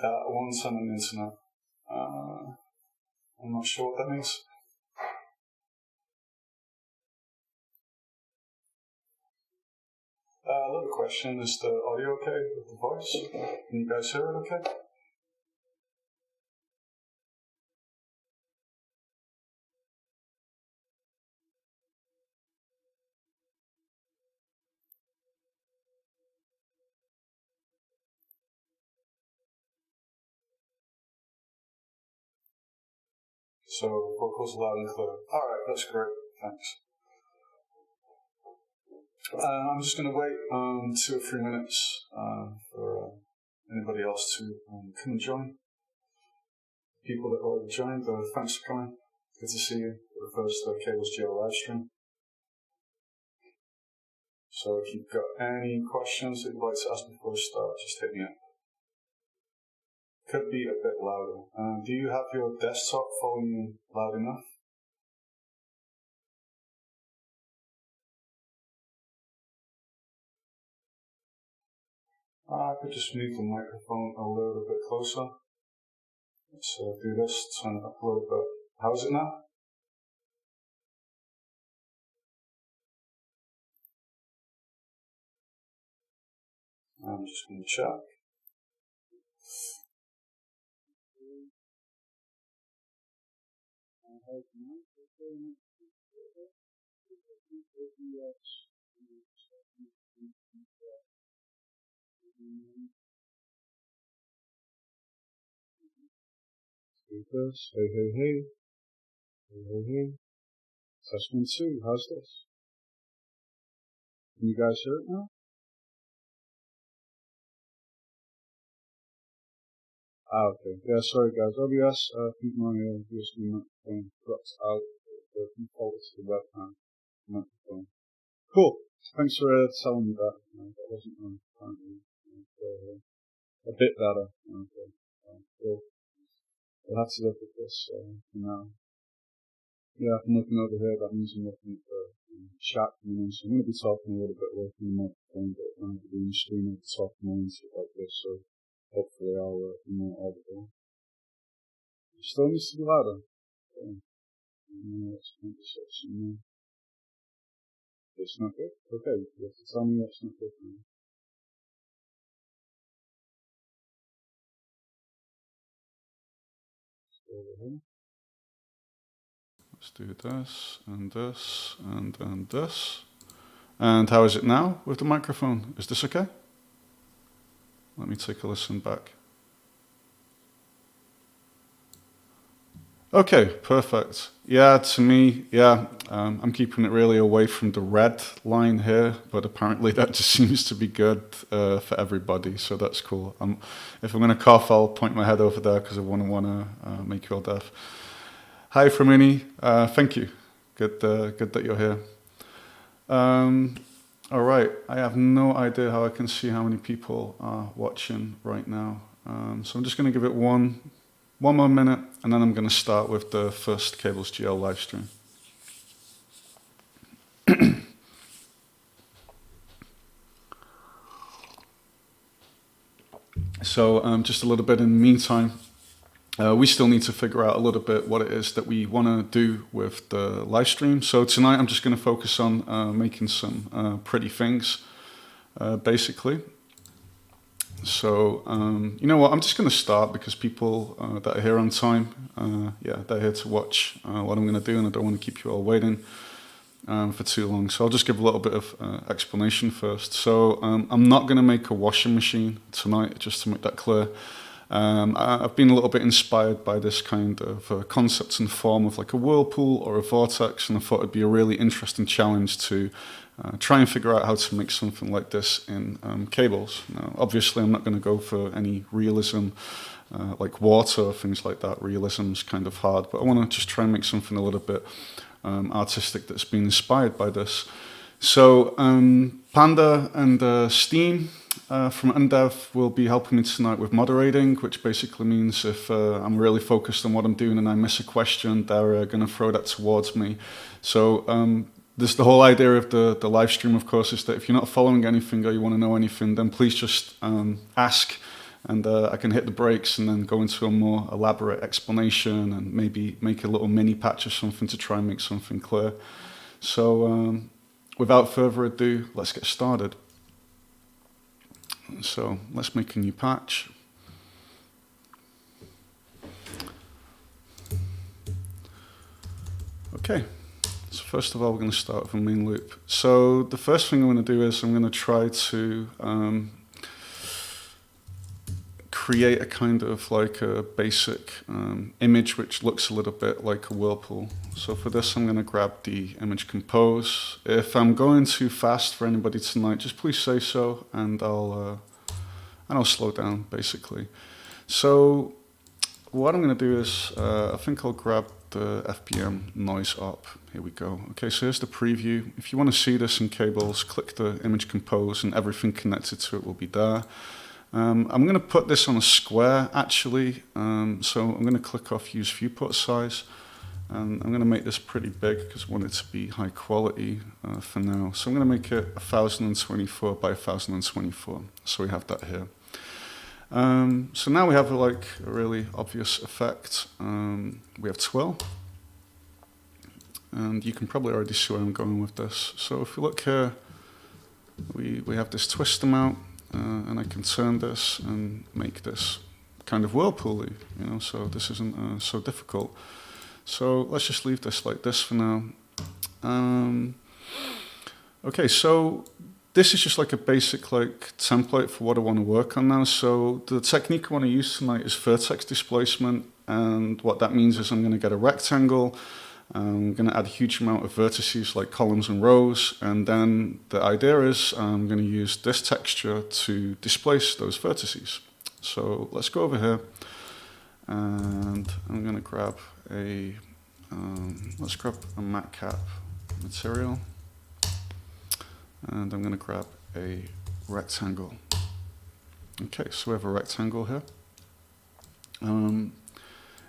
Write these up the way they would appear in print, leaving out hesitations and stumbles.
That once on the internet. I'm not sure what that means. Another question, is the audio okay with the voice? Can you guys hear it okay? So, vocals loud and clear. Alright, that's great, thanks. I'm just going to wait 2 or 3 minutes for anybody else to come and join. People that already joined, thanks for coming. Good to see you for the first Cables GL live stream. So if you've got any questions that you'd like to ask before we start, just hit me up. Could be a bit louder. Do you have your desktop volume loud enough? I could just move the microphone a little bit closer. Let's do this, turn it up a little bit. How's it now? I'm just going to check. Speakers, hey, hey, hey. Hey, hey, hey. Test 1, 2, how's this? Can you guys hear it now? Okay. Yeah, sorry guys. OBS, I think my USB microphone drops out the default to the webcam microphone. Cool. Thanks for telling me that. That wasn't apparently a bit better. Okay. Cool. We'll have to look at this for now. Yeah, if I'm looking over here, that means I'm looking at the chat coming in. So I'm going to be talking a little bit away from the microphone, but I'm going to be doing the stream at the top more and stuff like this. So hopefully I'll be more audible. It still needs to be louder. Okay. Let's make this section. It's not good? Okay, you have to tell me that's not good now. Let's go over here. Let's do this, and this, and this. And how is it now with the microphone? Is this okay? Let me take a listen back. Okay, perfect. Yeah, to me, yeah, I'm keeping it really away from the red line here, but apparently that just seems to be good for everybody, so that's cool. If I'm going to cough, I'll point my head over there because I want to make you all deaf. Hi, Framini. Thank you. Good that you're here. All right, I have no idea how I can see how many people are watching right now, so I'm just going to give it one more minute, and then I'm going to start with the first Cables GL live stream. So just a little bit in the meantime, we still need to figure out a little bit what it is that we want to do with the live stream. So tonight I'm just going to focus on making some pretty things, basically. So, you know what, I'm just going to start because people that are here on time, yeah, they're here to watch what I'm going to do, and I don't want to keep you all waiting for too long. So I'll just give a little bit of explanation first. So I'm not going to make a washing machine tonight, just to make that clear. I've been a little bit inspired by this kind of concept and form of like a whirlpool or a vortex, and I thought it'd be a really interesting challenge to try and figure out how to make something like this in cables. Now, obviously, I'm not going to go for any realism like water or things like that. Realism's kind of hard, but I want to just try and make something a little bit artistic that's been inspired by this. So Panda and Steam from Undev will be helping me tonight with moderating, which basically means if I'm really focused on what I'm doing and I miss a question, they're going to throw that towards me. So this the whole idea of the live stream, of course, is that if you're not following anything or you want to know anything, then please just ask. And I can hit the brakes and then go into a more elaborate explanation and maybe make a little mini patch or something to try and make something clear. So without further ado, let's get started. So let's make a new patch. Okay, so first of all, we're going to start with a main loop. So the first thing I'm going to do is I'm going to try to create a kind of like a basic image which looks a little bit like a whirlpool. So for this, I'm going to grab the image compose. If I'm going too fast for anybody tonight, just please say so, and I'll slow down basically. So what I'm going to do is I think I'll grab the FBM noise up. Here we go. Okay, so here's the preview. If you want to see this in cables, click the image compose and everything connected to it will be there. I'm going to put this on a square actually, so I'm going to click off use viewport size, and I'm going to make this pretty big because I want it to be high quality for now. So I'm going to make it 1024 by 1024, so we have that here. So now we have like a really obvious effect. We have twirl, and you can probably already see where I'm going with this. So if you look here, we have this twist amount. And I can turn this and make this kind of whirlpool-y, you know, so this isn't so difficult. So let's just leave this like this for now. Okay, so this is just like a basic like template for what I want to work on now. So the technique I want to use tonight is vertex displacement, and what that means is I'm going to get a rectangle. I'm going to add a huge amount of vertices like columns and rows, and then the idea is I'm going to use this texture to displace those vertices. So let's go over here, and I'm going to grab let's grab a matte cap material, and I'm going to grab a rectangle. Okay, so we have a rectangle here.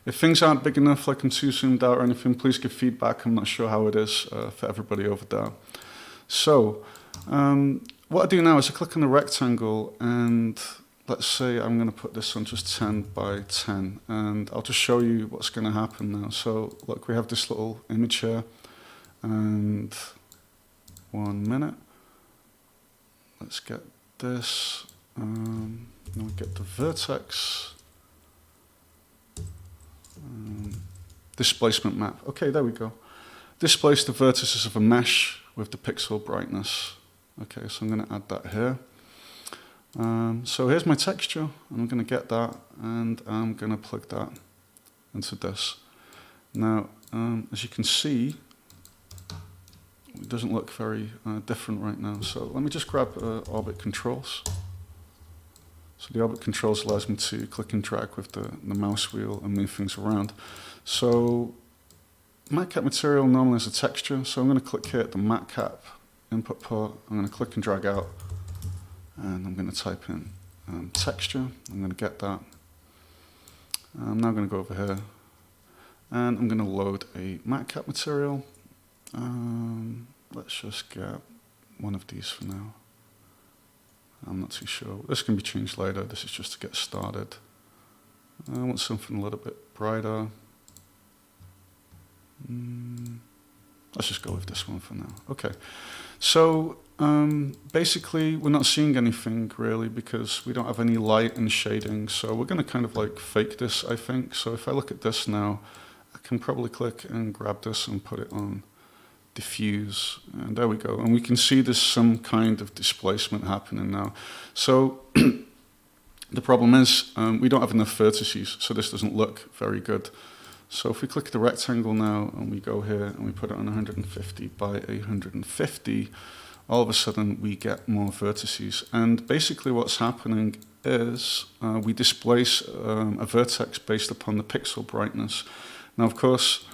If things aren't big enough, like I'm too zoomed out or anything, please give feedback. I'm not sure how it is for everybody over there. So what I do now is I click on the rectangle, and let's say I'm going to put this on just 10 by 10, and I'll just show you what's going to happen now. So look, we have this little image here, and 1 minute. Let's get this. Then we get the vertex. Displacement map. Okay, there we go. Displace the vertices of a mesh with the pixel brightness. Okay, so I'm going to add that here. So here's my texture. I'm going to get that, and I'm going to plug that into this. Now, as you can see, it doesn't look very different right now. So let me just grab orbit controls. So the orbit controls allows me to click and drag with the mouse wheel and move things around. So matte cap material normally is a texture, so I'm going to click here at the matte cap input port. I'm going to click and drag out, and I'm going to type in texture. I'm going to get that. I'm now going to go over here, and I'm going to load a matte cap material. Let's just get one of these for now. I'm not too sure. This can be changed later. This is just to get started. I want something a little bit brighter. Let's just go with this one for now. Okay. So basically, we're not seeing anything really because we don't have any light and shading. So we're going to kind of like fake this, I think. So if I look at this now, I can probably click and grab this and put it on diffuse, and there we go, and we can see there's some kind of displacement happening now. So the problem is we don't have enough vertices, so this doesn't look very good. So if we click the rectangle now and we go here and we put it on 150 by 150, all of a sudden we get more vertices, and basically what's happening is we displace a vertex based upon the pixel brightness. Now of course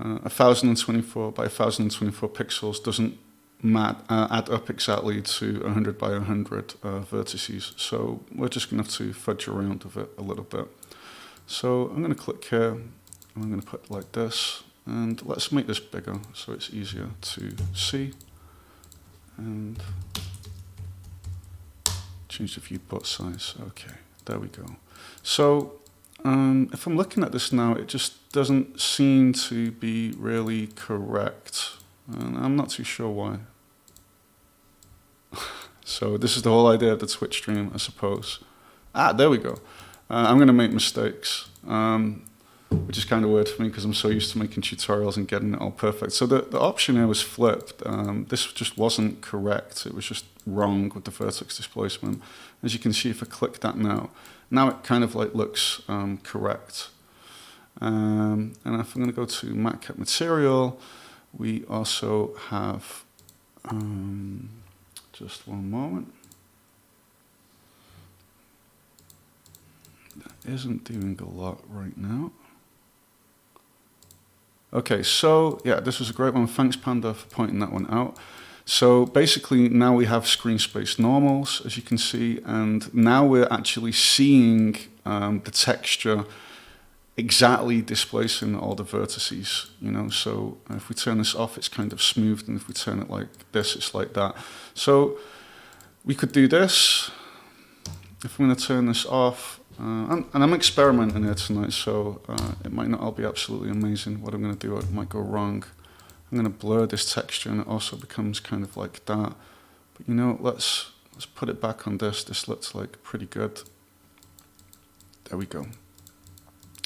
1024 by 1024 pixels doesn't add up exactly to 100 by 100 vertices, so we're just going to have to fudge around with it a little bit. So I'm going to click here, and I'm going to put it like this, and let's make this bigger so it's easier to see, and change the viewport size. Okay, There we go. So if I'm looking at this now, it just doesn't seem to be really correct. And I'm not too sure why. So this is the whole idea of the Twitch stream, I suppose. There we go. I'm going to make mistakes, which is kind of weird for me because I'm so used to making tutorials and getting it all perfect. So the option here was flipped. This just wasn't correct. It was just wrong with the vertex displacement. As you can see, if I click that now it kind of like looks correct. And if I'm going to go to matcat material, we also have, just one moment. That isn't doing a lot right now. Okay, so yeah, this was a great one. Thanks, Panda, for pointing that one out. So basically now we have screen space normals, as you can see, and now we're actually seeing the texture exactly displacing all the vertices, you know. So if we turn this off, it's kind of smooth, and if we turn it like this, it's like that. So we could do this. If I'm going to turn this off, and I'm experimenting here tonight, so it might not all be absolutely amazing. What I'm going to do, it might go wrong. I'm going to blur this texture, and it also becomes kind of like that. But you know, let's put it back on this. This looks like pretty good. There we go.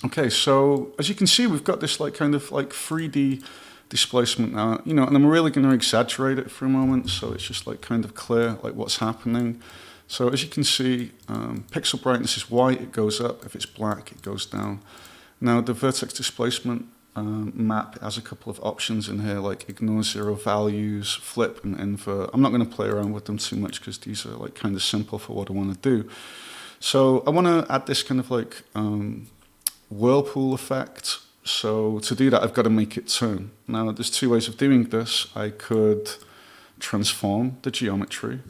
Okay, so as you can see, we've got this like kind of like 3D displacement now, you know, and I'm really going to exaggerate it for a moment, so it's just like kind of clear like what's happening. So as you can see, pixel brightness is white, it goes up. If it's black, it goes down. Now the vertex displacement map has a couple of options in here, like ignore zero values, flip, and invert. I'm not going to play around with them too much because these are like kind of simple for what I want to do. So I want to add this kind of like whirlpool effect. So to do that, I've got to make it turn. Now there's two ways of doing this. I could transform the geometry.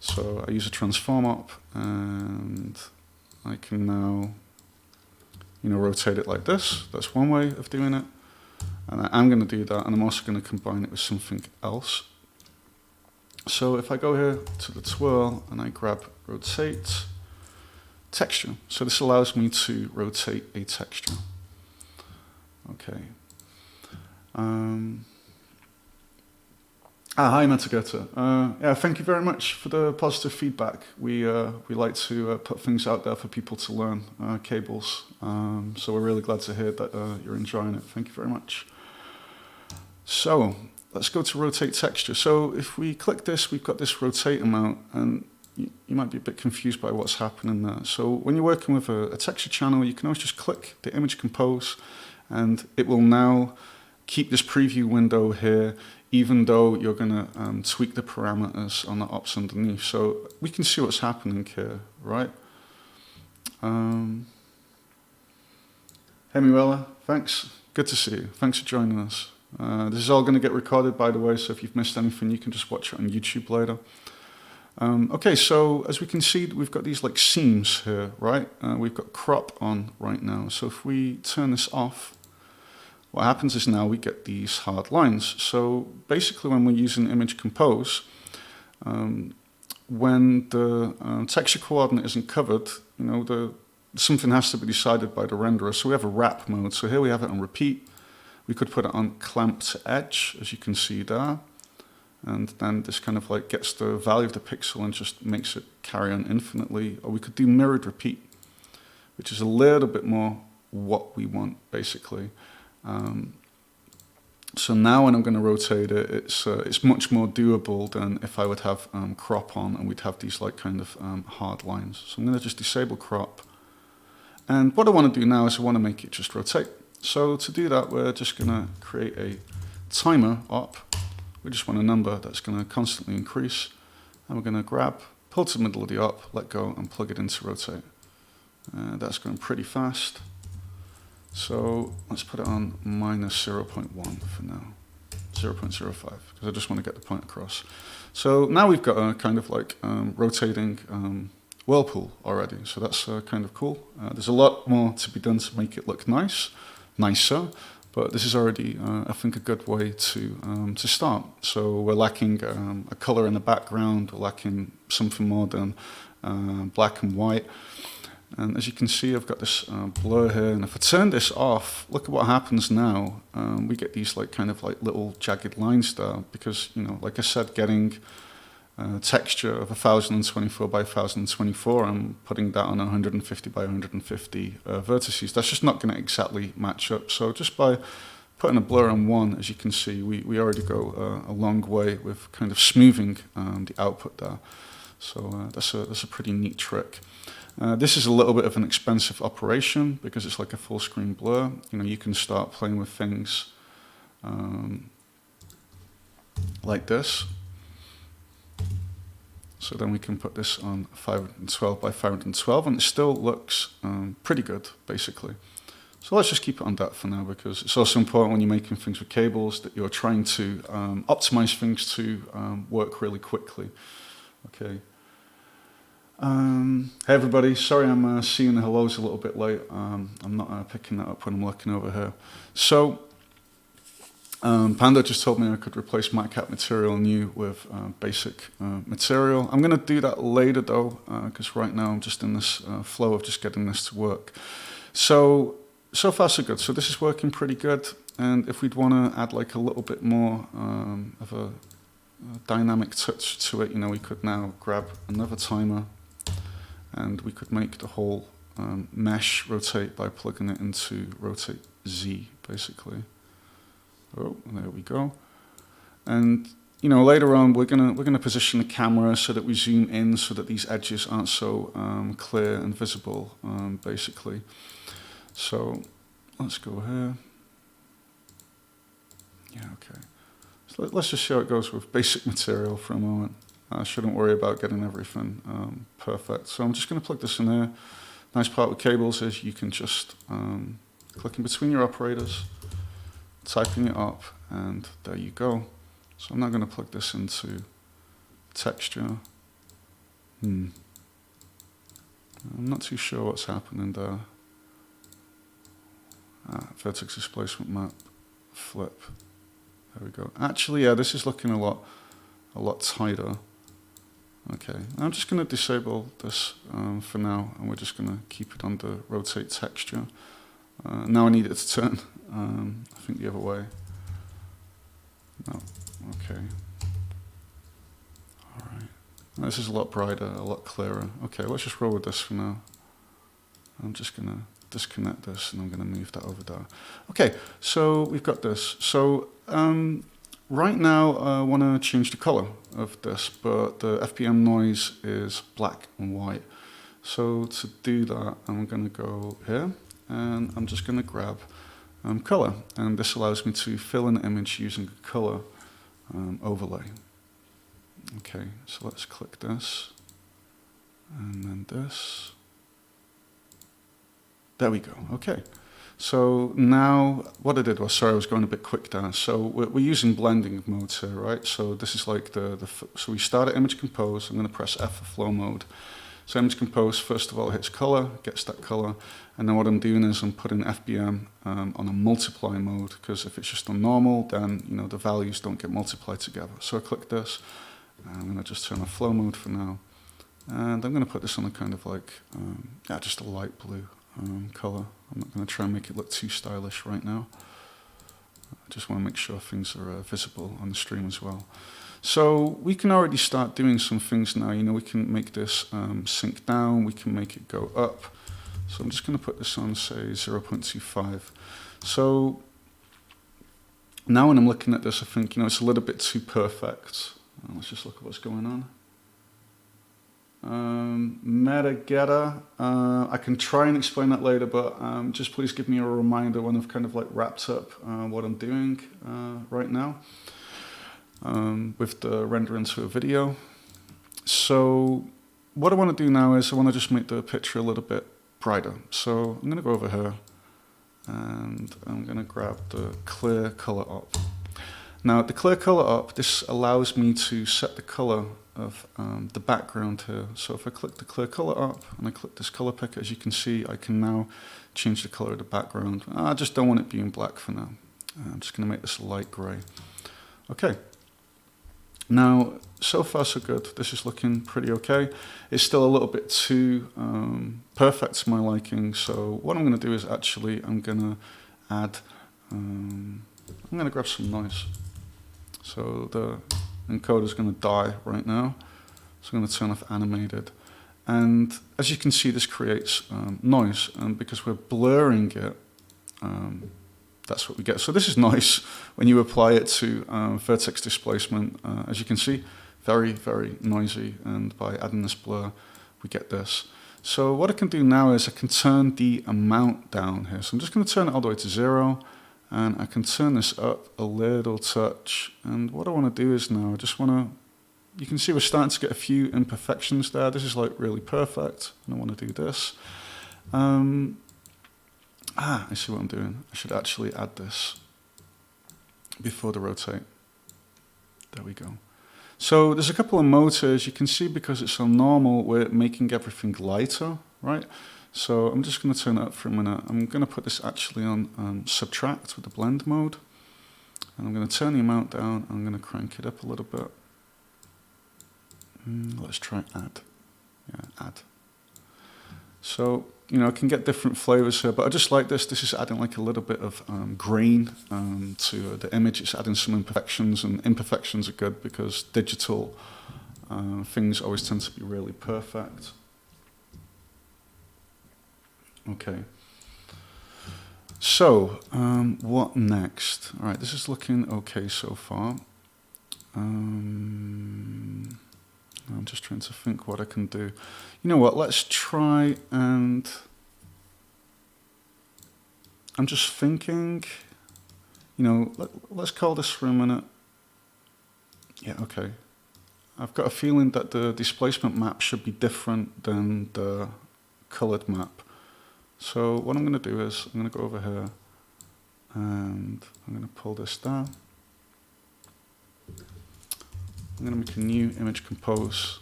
So I use a transform op, and I can now, you know, rotate it like this. That's one way of doing it. And I'm going to do that, and I'm also going to combine it with something else. So if I go here to the twirl and I grab rotate texture. So this allows me to rotate a texture. Okay. Hi, Metageta. Yeah, thank you very much for the positive feedback. We like to put things out there for people to learn cables. So we're really glad to hear that you're enjoying it. Thank you very much. So let's go to rotate texture. So if we click this, we've got this rotate amount, and you might be a bit confused by what's happening there. So when you're working with a texture channel, you can always just click the image compose, and it will now keep this preview window here, even though you're going to tweak the parameters on the ops underneath. So we can see what's happening here, right? Hey, Muella, thanks. Good to see you. Thanks for joining us. This is all going to get recorded, by the way, so if you've missed anything, you can just watch it on YouTube later. Okay, so as we can see, we've got these like seams here, right? We've got crop on right now. So if we turn this off, what happens is now we get these hard lines. So basically when we're using image compose, when the texture coordinate isn't covered, you know, something has to be decided by the renderer. So we have a wrap mode. So here we have it on repeat. We could put it on clamp to edge, as you can see there. And then this kind of like gets the value of the pixel and just makes it carry on infinitely. Or we could do mirrored repeat, which is a little bit more what we want, basically. So now when I'm going to rotate it, it's much more doable than if I would have crop on and we'd have these like kind of hard lines. So I'm going to just disable crop. And what I want to do now is I want to make it just rotate. So to do that, we're just going to create a timer op. We just want a number that's going to constantly increase. And we're going to grab, pull to the middle of the op, let go, and plug it into rotate. That's going pretty fast. So let's put it on minus 0.1 for now, 0.05, because I just want to get the point across. So now we've got a kind of like rotating whirlpool already, so that's kind of cool. There's a lot more to be done to make it look nicer, But this is already, I think, a good way to start. So we're lacking a color in the background, we're lacking something more than black and white. And as you can see, I've got this blur here, and if I turn this off, look at what happens now. We get these kind of little jagged lines there, because, like I said, getting texture of 1024 by 1024, I'm putting that on 150 by 150 vertices. That's just not going to exactly match up. So just by putting a blur on one, as you can see, we already go a long way with kind of smoothing the output there. So that's a pretty neat trick. This is a little bit of an expensive operation because it's like a full screen blur. You can start playing with things like this. So then we can put this on 512 by 512, and it still looks pretty good, basically. So let's just keep it on that for now, because it's also important when you're making things with cables that you're trying to optimize things to work really quickly. Okay. Hey everybody, sorry I'm seeing the hellos a little bit late. I'm not picking that up when I'm looking over here. So Panda just told me I could replace MatCap material new with basic material. I'm going to do that later though, because right now I'm just in this flow of just getting this to work. So far so good. So this is working pretty good, and if we'd want to add like a little bit more of a dynamic touch to it, we could now grab another timer, and we could make the whole mesh rotate by plugging it into rotate Z, basically. Oh, there we go. And later on we're gonna position the camera so that we zoom in, so that these edges aren't so clear and visible, basically. So let's go here. Yeah, okay. So let's just see how it goes with basic material for a moment. I shouldn't worry about getting everything perfect. So I'm just going to plug this in there. Nice part with cables is you can just click in between your operators, typing it up, and there you go. So I'm now going to plug this into texture. I'm not too sure what's happening there. Vertex displacement map, flip. There we go. Actually, yeah, this is looking a lot tighter. Okay, I'm just going to disable this for now, and we're just going to keep it under rotate texture. Now I need it to turn, I think the other way. No, okay. All right. This is a lot brighter, a lot clearer. Okay, let's just roll with this for now. I'm just going to disconnect this, and I'm going to move that over there. Okay, so we've got this. So right now I want to change the color of this, but the FPM noise is black and white. So to do that, I'm going to go here, and I'm just going to grab color, and this allows me to fill in the image using a color overlay. Okay, so let's click this, and then this. There we go. Okay. So now what I did was, sorry, I was going a bit quick there. So we're using blending modes here, right? So this is like so we start at image compose. I'm going to press F for flow mode. So image compose, first of all, hits color, gets that color. And then what I'm doing is I'm putting FBM on a multiply mode, because if it's just on normal, then the values don't get multiplied together. So I click this, and I'm going to just turn off flow mode for now. And I'm going to put this on a kind of like, just a light blue color. I'm not going to try and make it look too stylish right now. I just want to make sure things are visible on the stream as well. So we can already start doing some things now. We can make this sync down, we can make it go up. So I'm just going to put this on, say, 0.25. So now when I'm looking at this, I think, it's a little bit too perfect. Let's just look at what's going on. Metageta, I can try and explain that later, but just please give me a reminder when I've kind of like wrapped up what I'm doing right now with the render into a video. So what I want to do now is I want to just make the picture a little bit brighter. So I'm going to go over here, and I'm going to grab the clear color up. Now the clear color up, this allows me to set the color of the background here. So if I click the clear color up and I click this color picker, as you can see, I can now change the color of the background. I just don't want it being black for now. I'm just going to make this light gray. Okay. Now, so far so good. This is looking pretty okay. It's still a little bit too perfect to my liking. So what I'm going to do is actually I'm going to add, I'm going to grab some noise. So the encoder is going to die right now. So I'm going to turn off animated. And as you can see, this creates noise. And because we're blurring it, that's what we get. So this is nice when you apply it to vertex displacement. As you can see, very, very noisy. And by adding this blur, we get this. So what I can do now is I can turn the amount down here. So I'm just going to turn it all the way to 0. And I can turn this up a little touch. And what I want to do is now I just want to, you can see we're starting to get a few imperfections there. This is like really perfect. And I want to do this. I see what I'm doing. I should actually add this before the rotate. There we go. So there's a couple of modes here. As you can see, because it's on normal, we're making everything lighter, right? So I'm just going to turn it up for a minute. I'm going to put this actually on subtract with the blend mode. And I'm going to turn the amount down. I'm going to crank it up a little bit. Let's try add. Yeah, add. So, you know, I can get different flavors here, but I just like this. This is adding like a little bit of grain to the image. It's adding some imperfections, and imperfections are good because digital things always tend to be really perfect. Okay. So, what next? All right, this is looking okay so far. I'm just trying to think what I can do. You know what, let's try and... I'm just thinking, you know, let's call this for a minute. Yeah, okay. I've got a feeling that the displacement map should be different than the colored map. So what I'm going to do is I'm going to go over here and I'm going to pull this down. I'm going to make a new image compose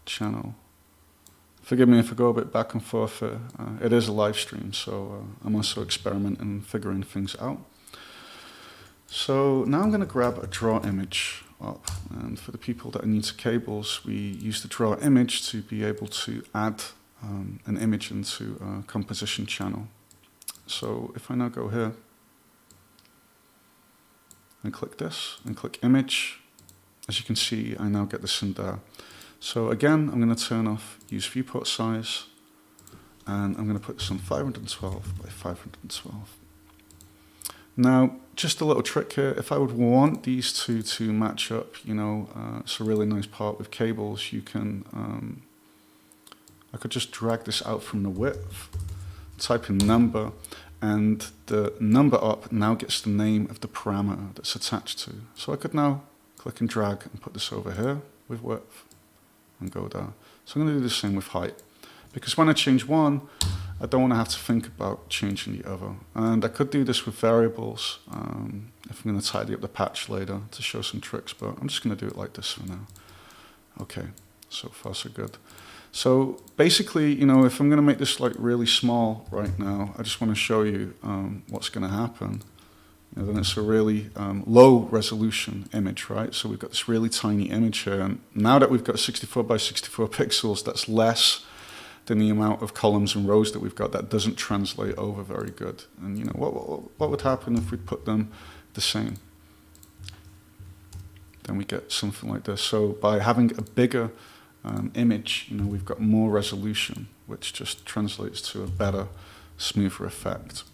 channel. Forgive me if I go a bit back and forth. It is a live stream, so I'm also experimenting and figuring things out. So now I'm going to grab a draw image up. And for the people that are new to cables, we use the draw image to be able to add an image into a composition channel. So if I now go here and click this and click image, as you can see, I now get this in there. So again, I'm going to turn off use viewport size, and I'm going to put this on 512 by 512. Now, just a little trick here. If I would want these two to match up, you know, it's a really nice part with cables. You can, I could just drag this out from the width, type in number, and the number up now gets the name of the parameter that's attached to. So I could now click and drag and put this over here with width and go there. So I'm going to do the same with height, because when I change one, I don't want to have to think about changing the other. And I could do this with variables if I'm going to tidy up the patch later to show some tricks, but I'm just going to do it like this for now. Okay, so far so good. So basically, you know, if I'm going to make this like really small right now, I just want to show you what's going to happen. You know, then it's a really low resolution image, right? So we've got this really tiny image here, and now that we've got 64 by 64 pixels, that's less than the amount of columns and rows that we've got. That doesn't translate over very good. And you know, what would happen if we put them the same? Then we get something like this. So by having a bigger image, you know, we've got more resolution, which just translates to a better, smoother effect.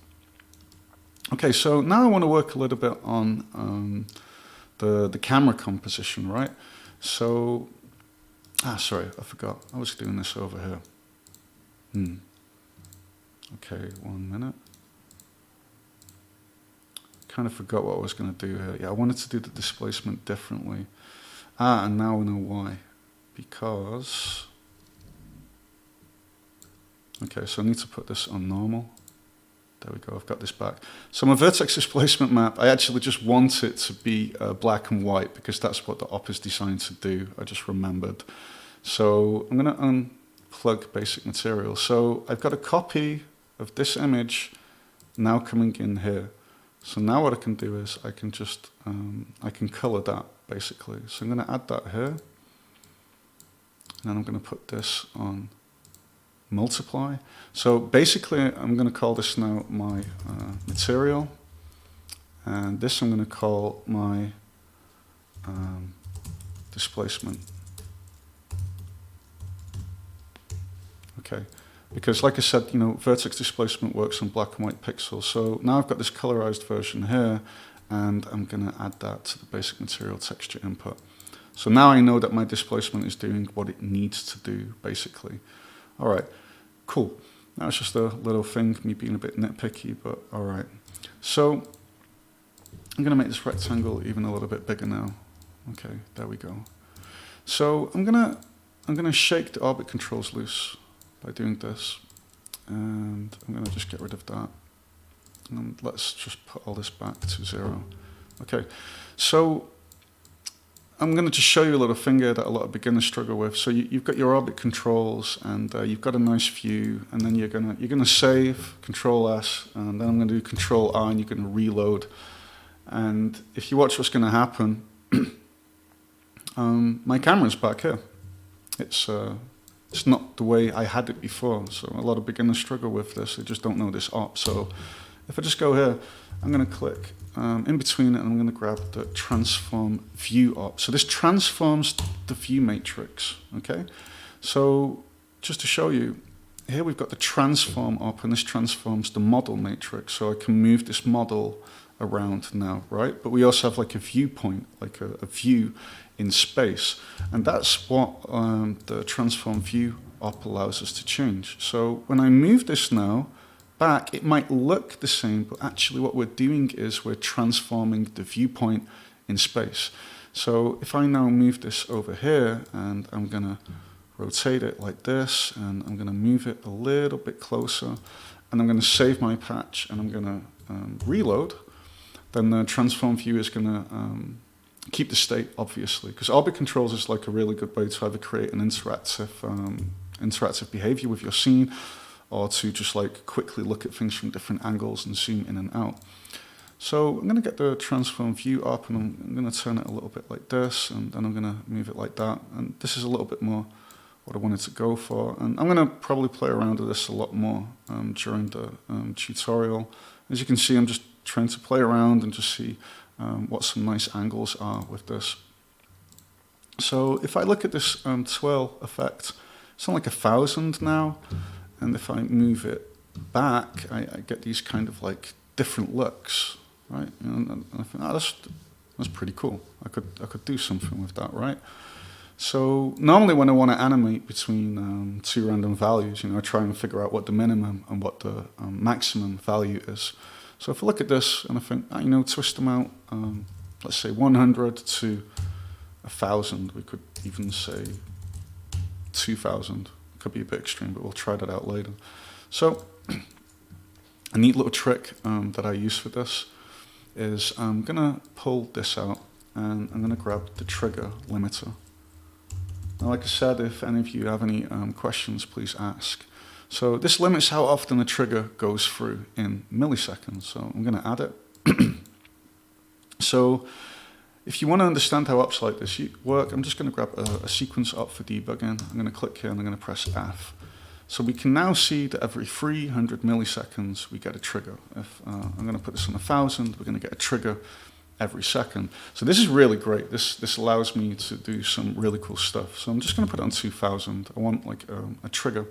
Okay, so now I want to work a little bit on the camera composition, right? So, sorry, I forgot. I was doing this over here. Okay, 1 minute. Kind of forgot what I was going to do here. Yeah, I wanted to do the displacement differently. And now I know why. Because... Okay, so I need to put this on normal. There we go, I've got this back. So my vertex displacement map, I actually just want it to be black and white because that's what the op is designed to do. I just remembered. So I'm going to unplug basic material. So I've got a copy of this image now coming in here. So now what I can do is I can just, I can color that basically. So I'm going to add that here. And then I'm going to put this on multiply. So basically I'm going to call this now my material. And this I'm going to call my displacement. Okay, because like I said, you know, vertex displacement works on black and white pixels. So now I've got this colorized version here, and I'm going to add that to the basic material texture input. So now I know that my displacement is doing what it needs to do, basically. All right, cool. That was just a little thing, me being a bit nitpicky, but all right. So I'm going to make this rectangle even a little bit bigger now. Okay, there we go. So I'm gonna shake the orbit controls loose by doing this, and I'm gonna just get rid of that. And let's just put all this back to 0. Okay, so I'm going to just show you a little thing here that a lot of beginners struggle with. So you've got your orbit controls, and you've got a nice view, and then you're gonna save, Control S, and then I'm going to do Control R, and you're going to reload. And if you watch what's going to happen, my camera's back here. It's not the way I had it before. So a lot of beginners struggle with this. They just don't know this op. So if I just go here, I'm going to click in between it, and I'm going to grab the transform view op. So this transforms the view matrix. Okay. So just to show you, here we've got the transform op, and this transforms the model matrix. So I can move this model around now, right? But we also have like a viewpoint, like a view in space, and that's what the transform view op allows us to change. So when I move this now back, it might look the same, but actually what we're doing is we're transforming the viewpoint in space. So if I now move this over here, and I'm gonna rotate it like this, and I'm gonna move it a little bit closer, and I'm gonna save my patch, and I'm gonna reload, then the transform view is gonna keep the state, obviously, because orbit controls is like a really good way to either create an interactive behavior with your scene, or to just like quickly look at things from different angles and zoom in and out. So I'm going to get the transform view up, and I'm going to turn it a little bit like this, and then I'm going to move it like that. And this is a little bit more what I wanted to go for. And I'm going to probably play around with this a lot more during the tutorial. As you can see, I'm just trying to play around and just see what some nice angles are with this. So if I look at this twirl effect, it's on like 1,000 now. And if I move it back, I get these kind of like different looks, right? And I think, oh, that's pretty cool. I could do something with that, right? So normally when I want to animate between two random values, I try and figure out what the minimum and what the maximum value is. So if I look at this and I think, twist them out, let's say 100 to 1,000. We could even say 2,000. Could be a bit extreme, but we'll try that out later. So a neat little trick that I use for this is I'm going to pull this out, and I'm going to grab the trigger limiter. Now, like I said, if any of you have any questions, please ask. So this limits how often the trigger goes through in milliseconds. So I'm going to add it. So if you want to understand how ops like this work, I'm just going to grab a sequence op for debugging. I'm going to click here, and I'm going to press F. So we can now see that every 300 milliseconds we get a trigger. If I'm going to put this on 1,000, we're going to get a trigger every second. So this is really great. This allows me to do some really cool stuff. So I'm just going to put it on 2,000. I want like a trigger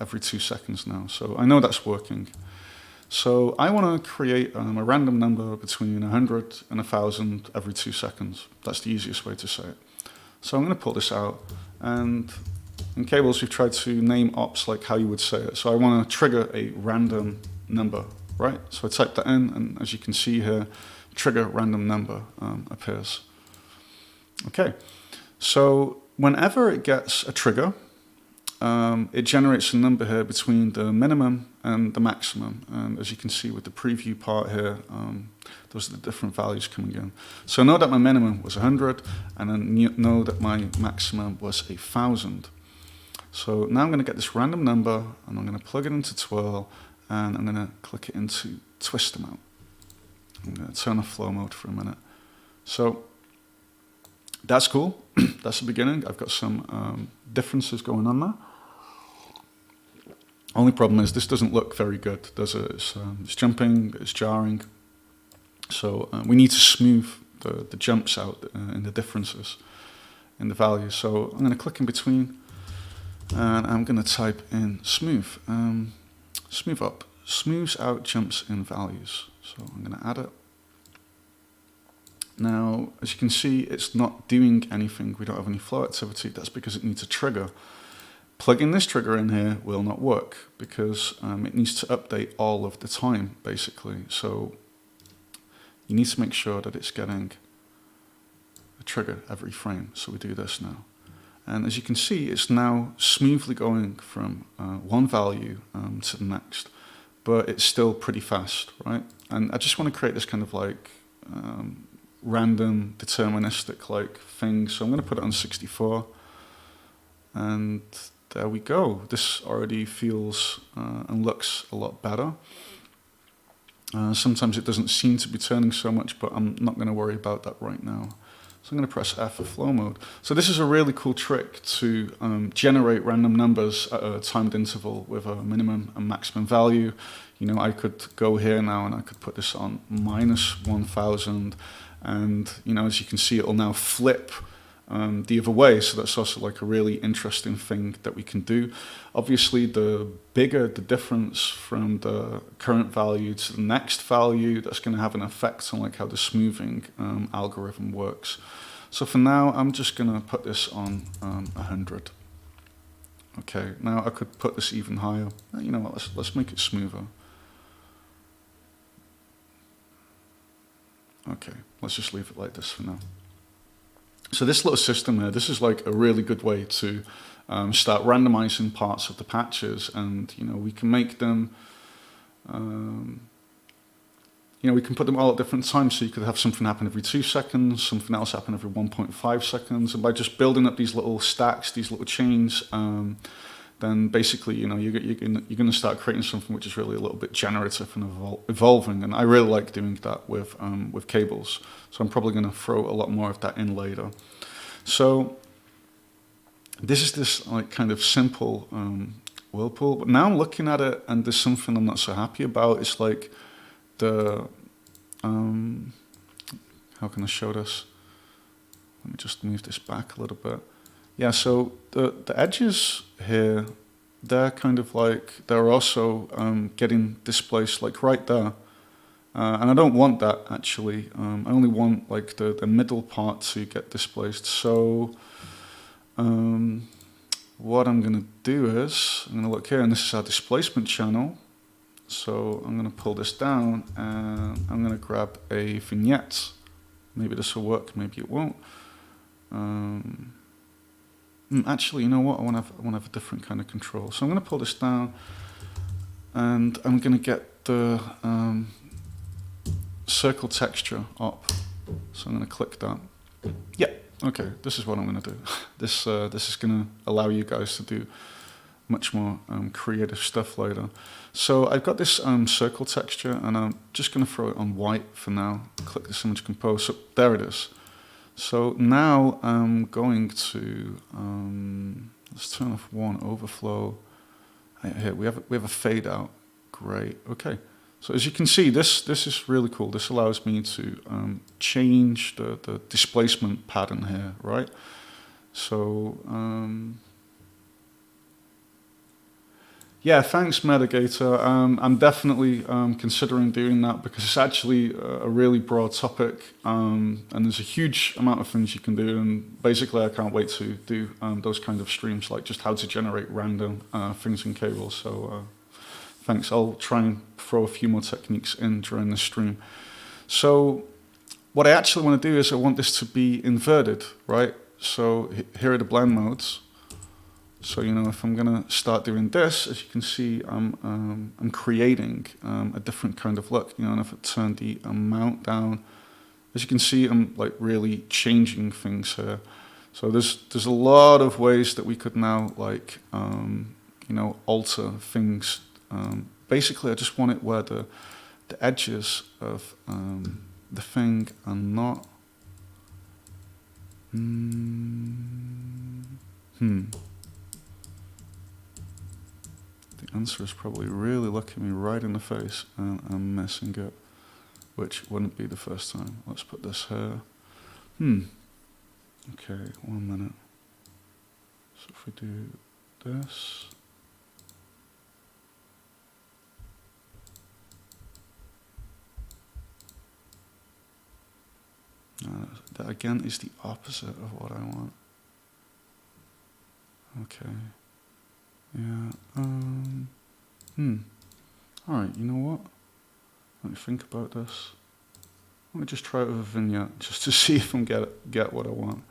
every 2 seconds now. So I know that's working. So I want to create a random number between 100 and 1,000 every 2 seconds. That's the easiest way to say it. So I'm going to pull this out, and in Cables we've tried to name ops like how you would say it. So I want to trigger a random number, right? So I type that in, and as you can see here, trigger random number appears. Okay, so whenever it gets a trigger, it generates a number here between the minimum and the maximum. And as you can see with the preview part here, those are the different values coming in. So know that my minimum was 100, and then know that my maximum was 1,000. So now I'm going to get this random number, and I'm going to plug it into Twirl, and I'm going to click it into Twist Amount. I'm going to turn off flow mode for a minute. So that's cool. That's the beginning. I've got some differences going on there. Only problem is this doesn't look very good. It's jumping, it's jarring. So we need to smooth the jumps out in the differences in the values. So I'm going to click in between and I'm going to type in smooth. Smooth up. Smooths out jumps in values. So I'm going to add it. Now, as you can see, it's not doing anything. We don't have any flow activity. That's because it needs a trigger. Plugging this trigger in here will not work because it needs to update all of the time, basically. So you need to make sure that it's getting a trigger every frame. So we do this now. And as you can see, it's now smoothly going from one value to the next, but it's still pretty fast, right? And I just want to create this kind of like random, deterministic like thing. So I'm going to put it on 64. And there we go. This already feels and looks a lot better. Sometimes it doesn't seem to be turning so much, but I'm not going to worry about that right now. So I'm going to press F for flow mode. So this is a really cool trick to generate random numbers at a timed interval with a minimum and maximum value. You know, I could go here now and I could put this on -1000, and you know, as you can see, it will now flip the other way. So that's also like a really interesting thing that we can do. Obviously, the bigger the difference from the current value to the next value, that's going to have an effect on like how the smoothing algorithm works. So for now, I'm just going to put this on 100. Okay, now I could put this even higher. You know what, let's make it smoother. Okay, let's just leave it like this for now. So this little system here, this is like a really good way to start randomizing parts of the patches, and you know, we can make them, you know, we can put them all at different times. So you could have something happen every 2 seconds, something else happen every 1.5 seconds, and by just building up these little stacks, these little chains, then basically, you know, you're going to start creating something which is really a little bit generative and evolving. And I really like doing that with cables. So I'm probably going to throw a lot more of that in later. So this is this like kind of simple whirlpool. But now I'm looking at it, and there's something I'm not so happy about. It's like the how can I show this? Let me just move this back a little bit. Yeah, so the edges here, they're kind of like, they're also getting displaced like right there. And I don't want that actually. I only want like the middle part to get displaced. So what I'm going to do is, I'm going to look here, and this is our displacement channel. So I'm going to pull this down, and I'm going to grab a vignette. Maybe this will work, maybe it won't. Actually, you know what? I want to have a different kind of control. So I'm going to pull this down, and I'm going to get the circle texture up. So I'm going to click that. Yeah. Okay. This is what I'm going to do. This is going to allow you guys to do much more creative stuff later. So I've got this circle texture, and I'm just going to throw it on white for now. Click this image compose. So there it is. So now I'm going to let's turn off one overflow. Here we have a fade out. Great. Okay. So as you can see, this is really cool. This allows me to change the displacement pattern here, right? So yeah, thanks Metagator. I'm definitely considering doing that because it's actually a really broad topic, and there's a huge amount of things you can do, and basically I can't wait to do those kind of streams, like just how to generate random things in cables. So thanks. I'll try and throw a few more techniques in during this stream. So what I actually want to do is I want this to be inverted, right? So here are the blend modes. So, you know, if I'm going to start doing this, as you can see, I'm creating a different kind of look. You know, and if I turn the amount down, as you can see, I'm like really changing things here. So there's a lot of ways that we could now like, you know, alter things. Basically, I just want it where the the edges of the thing are not. The answer is probably really looking me right in the face and I'm messing up, which wouldn't be the first time. Let's put this here. Okay, 1 minute. So if we do this. That again is the opposite of what I want. Okay. Yeah. Alright, you know what? Let me think about this. Let me just try it with a vignette just to see if I can get what I want.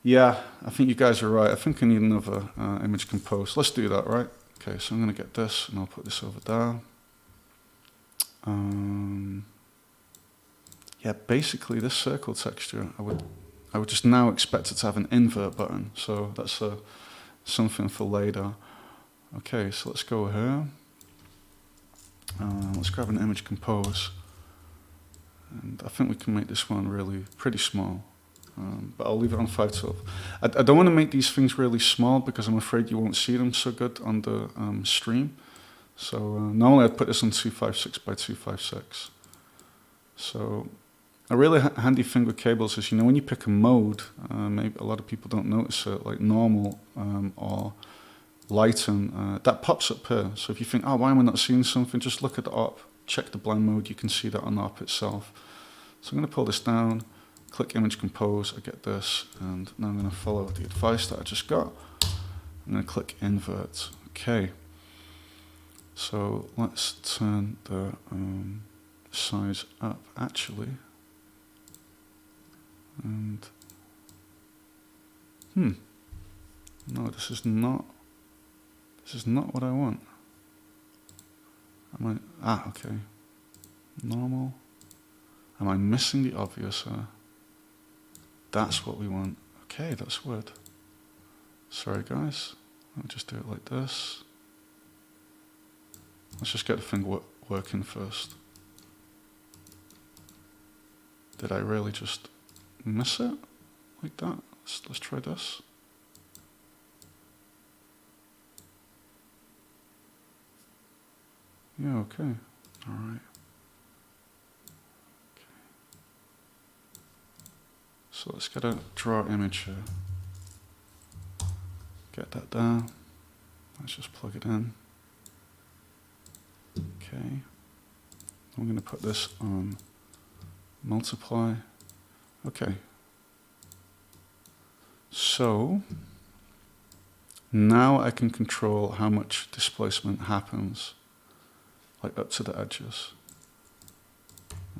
Yeah, I think you guys are right. I think I need another image compose. Let's do that, right? Okay, so I'm going to get this and I'll put this over there. Yeah, basically this circle texture, I would just now expect it to have an invert button. So that's something for later. Okay, so let's go here. Let's grab an image compose. And I think we can make this one really pretty small. But I'll leave it on 512. I don't want to make these things really small because I'm afraid you won't see them so good on the stream. So normally I'd put this on 256 by 256. So a really handy thing with cables is, when you pick a mode, maybe a lot of people don't notice it, like normal or lighten, that pops up here. So if you think, oh, why am I not seeing something? Just look at the op, check the blend mode, you can see that on the op itself. So I'm going to pull this down, click image compose, I get this, and now I'm going to follow the advice that I just got. I'm going to click invert. Okay. So let's turn the size up actually. And no, this is not what I want. Okay. Normal. Am I missing the obvious? That's what we want. Okay, that's weird. Sorry guys. I'll just do it like this. Let's just get the thing working first. Did I really just miss it? Like that? Let's try this. Yeah, okay. Alright. Okay. So let's get a draw image here. Get that down. Let's just plug it in. Okay. I'm going to put this on multiply. Okay. So now I can control how much displacement happens, like up to the edges.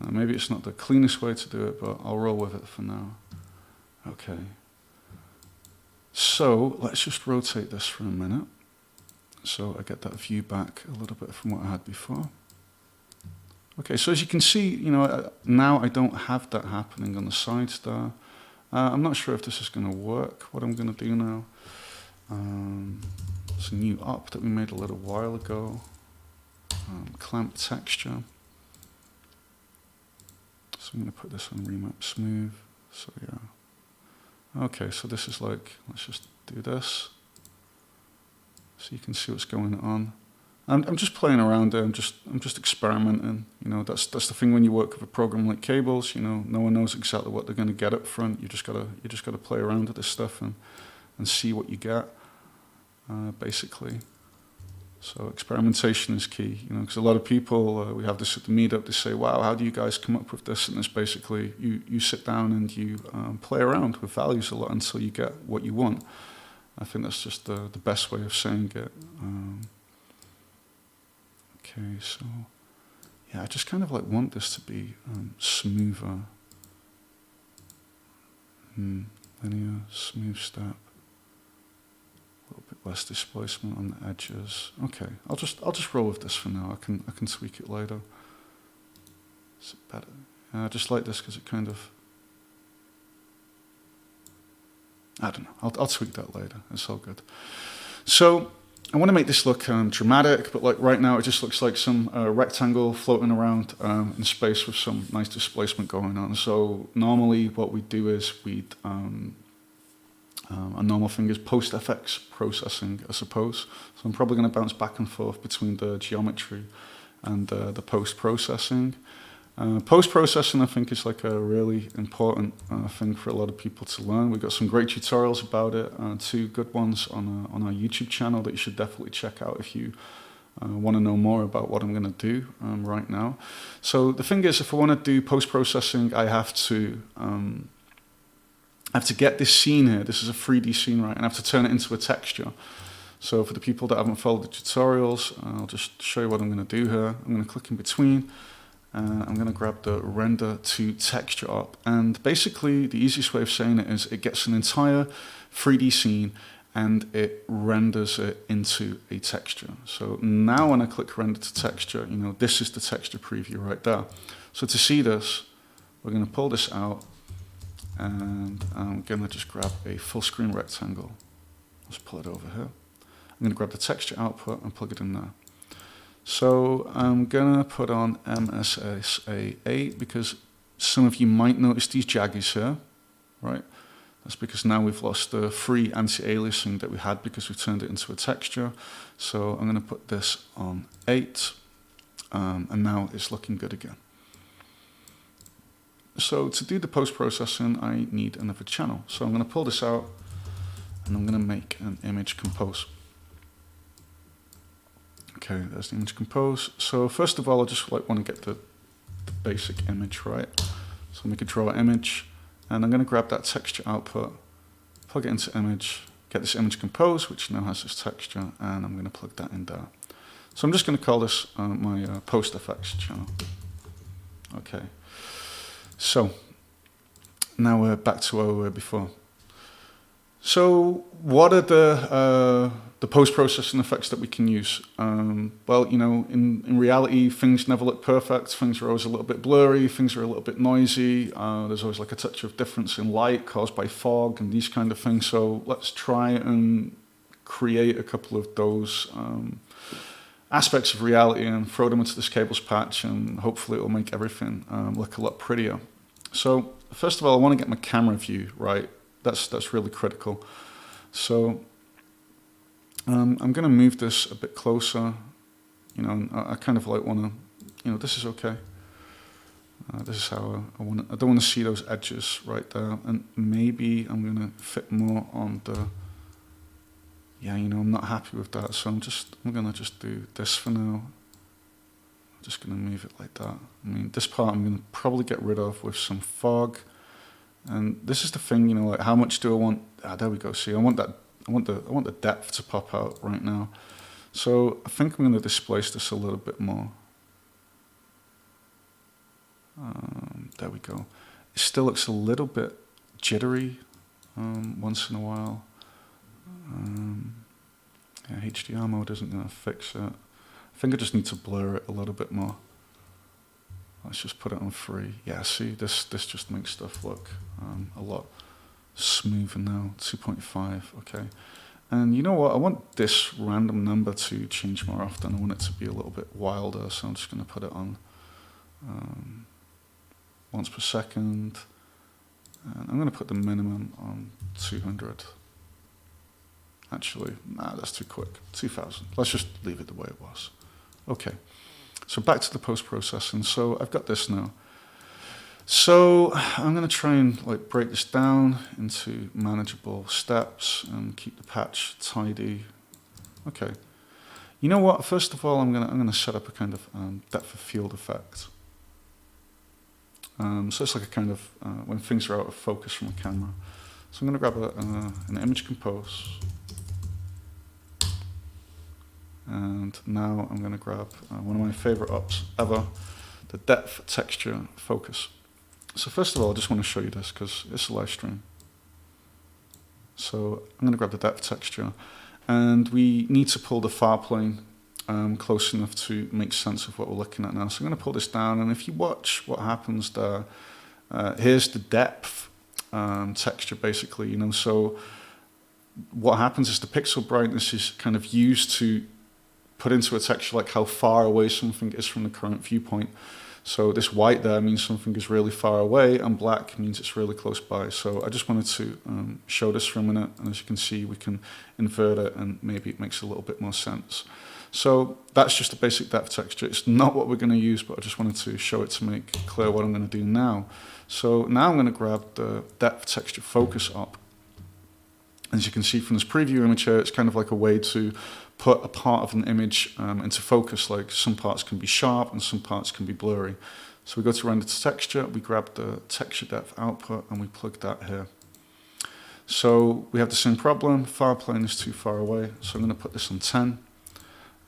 Maybe it's not the cleanest way to do it, but I'll roll with it for now. Okay. So let's just rotate this for a minute. So I get that view back a little bit from what I had before. Okay, so as you can see, now I don't have that happening on the sides there. I'm not sure if this is going to work, what I'm going to do now. It's a new op that we made a little while ago. Clamp texture. So I'm going to put this on remap smooth. So yeah. Okay, so this is like, let's just do this. So you can see what's going on. I'm just playing around there. I'm just experimenting. That's the thing when you work with a program like Cables. No one knows exactly what they're going to get up front. You just gotta play around with this stuff and see what you get, basically. So experimentation is key. Because a lot of people, we have this at the meetup. They say, "Wow, how do you guys come up with this?" And it's basically you sit down and you play around with values a lot until you get what you want. I think that's just the best way of saying it. Okay, so yeah, I just kind of want this to be smoother. Linear, smooth step. A little bit less displacement on the edges. Okay, I'll just roll with this for now. I can tweak it later. Is it better? Yeah, I just like this because it kind of. I don't know. I'll tweak that later. It's all good. So I want to make this look dramatic, but like right now it just looks like some rectangle floating around in space with some nice displacement going on. So normally what we do is a normal thing is post-FX processing, I suppose. So I'm probably going to bounce back and forth between the geometry and the post-processing. Post-processing, I think, is like a really important thing for a lot of people to learn. We've got some great tutorials about it, 2 good ones on our YouTube channel that you should definitely check out if you want to know more about what I'm going to do right now. So the thing is, if I want to do post-processing, I have to get this scene here. This is a 3D scene, right? And I have to turn it into a texture. So for the people that haven't followed the tutorials, I'll just show you what I'm going to do here. I'm going to click in between. I'm going to grab the render to texture up, and basically the easiest way of saying it is it gets an entire 3D scene and it renders it into a texture. So now when I click render to texture, you know, this is the texture preview right there. So to see this, we're going to pull this out, and I'm going to just grab a full screen rectangle. Let's pull it over here. I'm going to grab the texture output and plug it in there. So I'm gonna put on MSSA 8 because some of you might notice these jaggies here, right? That's because now we've lost the free anti-aliasing that we had because we turned it into a texture. So I'm gonna put this on 8, and now it's looking good again. So to do the post-processing, I need another channel. So I'm gonna pull this out and I'm gonna make an image compose. Okay, there's the image compose. So first of all, I just want to get the basic image, right? So make a draw image, and I'm going to grab that texture output, plug it into image, get this image compose, which now has this texture, and I'm going to plug that in there. So I'm just going to call this my post effects channel. Okay. So now we're back to where we were before. So what are the post-processing effects that we can use? Well, you know, in reality, things never look perfect. Things are always a little bit blurry. Things are a little bit noisy. There's always like a touch of difference in light caused by fog and these kind of things. So let's try and create a couple of those aspects of reality and throw them into this cables patch, and hopefully it will make everything look a lot prettier. So first of all, I want to get my camera view right. That's really critical. So I'm going to move this a bit closer. You know, I kind of like want to, you know, this is okay. This is how I want to, I don't want to see those edges right there. And maybe I'm going to fit more on the, yeah, you know, I'm not happy with that. So I'm going to just do this for now. I'm just going to move it like that. I mean, this part I'm going to probably get rid of with some fog. And this is the thing, you know, like how much do I want? There we go. See, I want the depth to pop out right now. So I think I'm going to displace this a little bit more. There we go. It still looks a little bit jittery once in a while. Yeah, HDR mode isn't going to fix it. I think I just need to blur it a little bit more. Let's just put it on 3. Yeah, see, this just makes stuff look a lot smoother now. 2.5, okay. And you know what? I want this random number to change more often. I want it to be a little bit wilder, so I'm just going to put it on once per second. And I'm going to put the minimum on 200. Actually, nah, that's too quick. 2000. Let's just leave it the way it was. Okay. So back to the post-processing. So I've got this now. So I'm going to try and like break this down into manageable steps and keep the patch tidy. Okay. You know what? First of all, I'm going to set up a kind of depth of field effect. So it's like a kind of when things are out of focus from a camera. So I'm going to grab an image compose. And now I'm going to grab one of my favorite ops ever, the depth texture focus. So first of all, I just want to show you this because it's a live stream. So I'm going to grab the depth texture, and we need to pull the far plane close enough to make sense of what we're looking at now. So I'm going to pull this down, and if you watch what happens there, here's the depth texture basically, you know, so what happens is the pixel brightness is kind of used to put into a texture like how far away something is from the current viewpoint. So this white there means something is really far away, and black means it's really close by. So I just wanted to show this for a minute, and as you can see, we can invert it, and maybe it makes a little bit more sense. So that's just a basic depth texture. It's not what we're going to use, but I just wanted to show it to make clear what I'm going to do now. So now I'm going to grab the depth texture focus up. As you can see from this preview image here, it's kind of like a way to put a part of an image into focus. Like some parts can be sharp and some parts can be blurry. So we go to render to texture, we grab the texture depth output, and we plug that here. So we have the same problem. Far plane is too far away, so I'm going to put this on 10.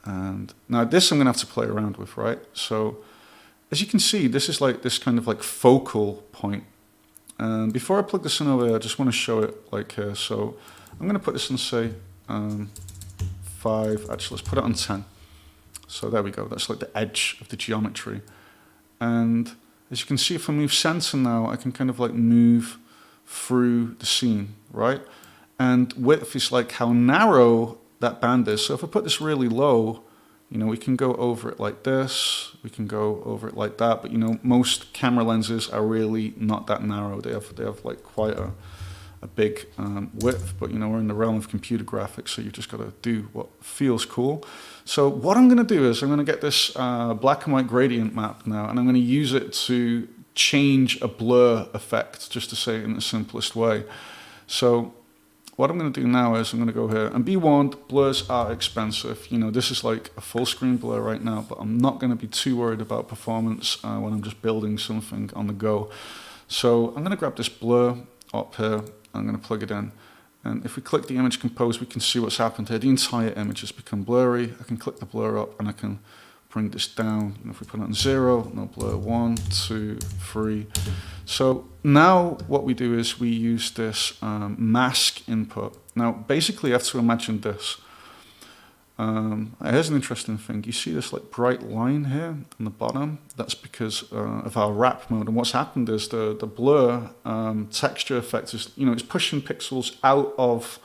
And now this I'm going to have to play around with, right? So as you can see, this is like this kind of like focal point. And before I plug this in over here, I just want to show it like here. So I'm going to put this on, say, 5. Actually, let's put it on 10. So there we go. That's like the edge of the geometry. And as you can see, if I move center now, I can kind of like move through the scene, right? And width is like how narrow that band is. So if I put this really low, you know, we can go over it like this, we can go over it like that, but you know, most camera lenses are really not that narrow. They have like quite a big width, but you know, we're in the realm of computer graphics, so you've just got to do what feels cool. So what I'm going to do is I'm going to get this black and white gradient map now, and I'm going to use it to change a blur effect, just to say it in the simplest way. So what I'm going to do now is I'm going to go here, and be warned, blurs are expensive. You know, this is like a full screen blur right now, but I'm not going to be too worried about performance when I'm just building something on the go. So I'm going to grab this blur up here, I'm going to plug it in, and if we click the image compose, we can see what's happened here. The entire image has become blurry. I can click the blur up, and I can bring this down. You know, if we put it on 0, no blur, 1, 2, 3. So now what we do is we use this mask input. Now basically you have to imagine this. Here's an interesting thing. You see this like bright line here on the bottom? That's because of our wrap mode. And what's happened is the blur texture effect is, you know, it's pushing pixels out of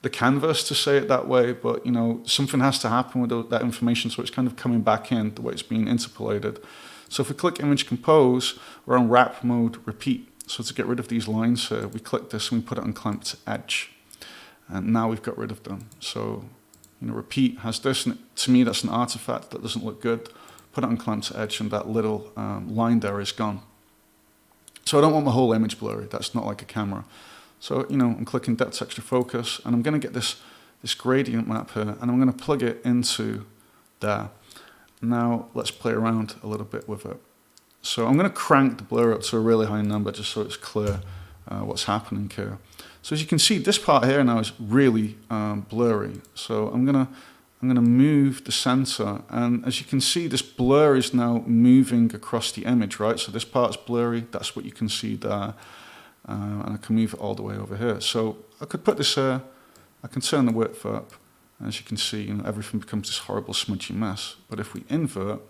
the canvas, to say it that way, but you know, something has to happen with that information, so it's kind of coming back in the way it's being interpolated. So if we click image compose, we're on wrap mode repeat. So to get rid of these lines here, we click this and we put it on clamp to edge, and now we've got rid of them. So you know, repeat has this, and to me that's an artifact that doesn't look good. Put it on clamp to edge, and that little line there is gone. So I don't want my whole image blurry. That's not like a camera. So, you know, I'm clicking depth texture focus, and I'm going to get this gradient map here, and I'm going to plug it into there. Now let's play around a little bit with it. So I'm going to crank the blur up to a really high number just so it's clear what's happening here. So as you can see, this part here now is really blurry. So I'm going to move the center, and as you can see, this blur is now moving across the image, right? So this part's blurry. That's what you can see there. And I can move it all the way over here. So I could put this here, I can turn the width up, and as you can see, you know, everything becomes this horrible smudgy mess. But if we invert,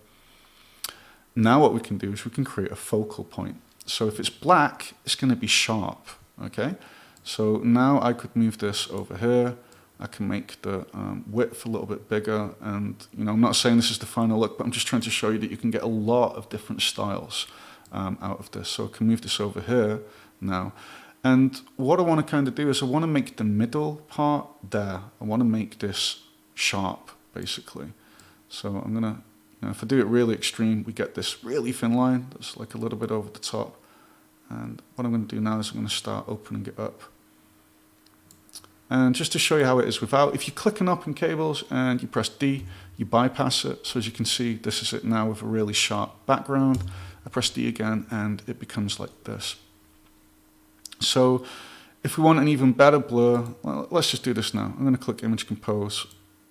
now what we can do is we can create a focal point. So if it's black, it's going to be sharp, okay? So now I could move this over here, I can make the width a little bit bigger, and you know, I'm not saying this is the final look, but I'm just trying to show you that you can get a lot of different styles out of this. So I can move this over here now, and what I want to kind of do is I want to make the middle part there. I want to make this sharp, basically. So I'm gonna, you know, if I do it really extreme, we get this really thin line that's like a little bit over the top. And what I'm going to do now is I'm going to start opening it up. And just to show you how it is without, if you click on up in cables and you press D, you bypass it. So as you can see, this is it now with a really sharp background. I press D again and it becomes like this. So if we want an even better blur, well, let's just do this now. I'm going to click image compose.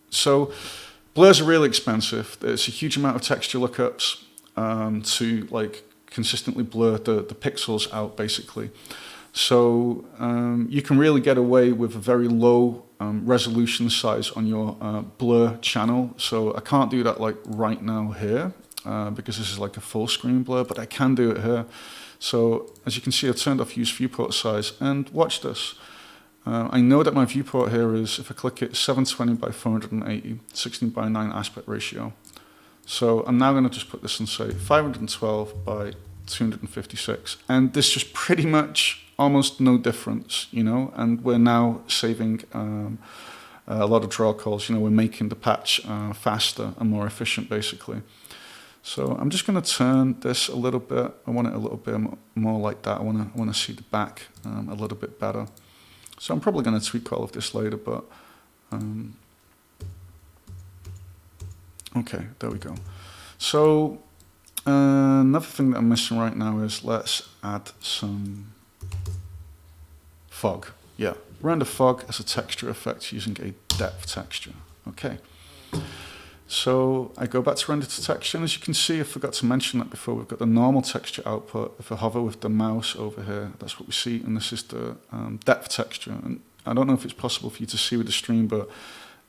So blurs are really expensive. There's a huge amount of texture lookups to like consistently blur the pixels out, basically. So you can really get away with a very low resolution size on your blur channel. So I can't do that like right now here because this is like a full screen blur, but I can do it here. So as you can see, I've turned off use viewport size, and watch this. I know that my viewport here is, if I click it, 720 by 480, 16 by 9 aspect ratio. So I'm now going to just put this and say 512 by 256. And this just pretty much almost no difference, you know, and we're now saving a lot of draw calls. You know, we're making the patch faster and more efficient, basically. So I'm just going to turn this a little bit. I want it a little bit more like that. I want to see the back a little bit better. So I'm probably going to tweak all of this later, but okay, there we go. So another thing that I'm missing right now is let's add some fog. Yeah, render fog as a texture effect using a depth texture. Okay. So I go back to render to texture, and as you can see, I forgot to mention that before, we've got the normal texture output. If I hover with the mouse over here, that's what we see, and this is the depth texture. And I don't know if it's possible for you to see with the stream, but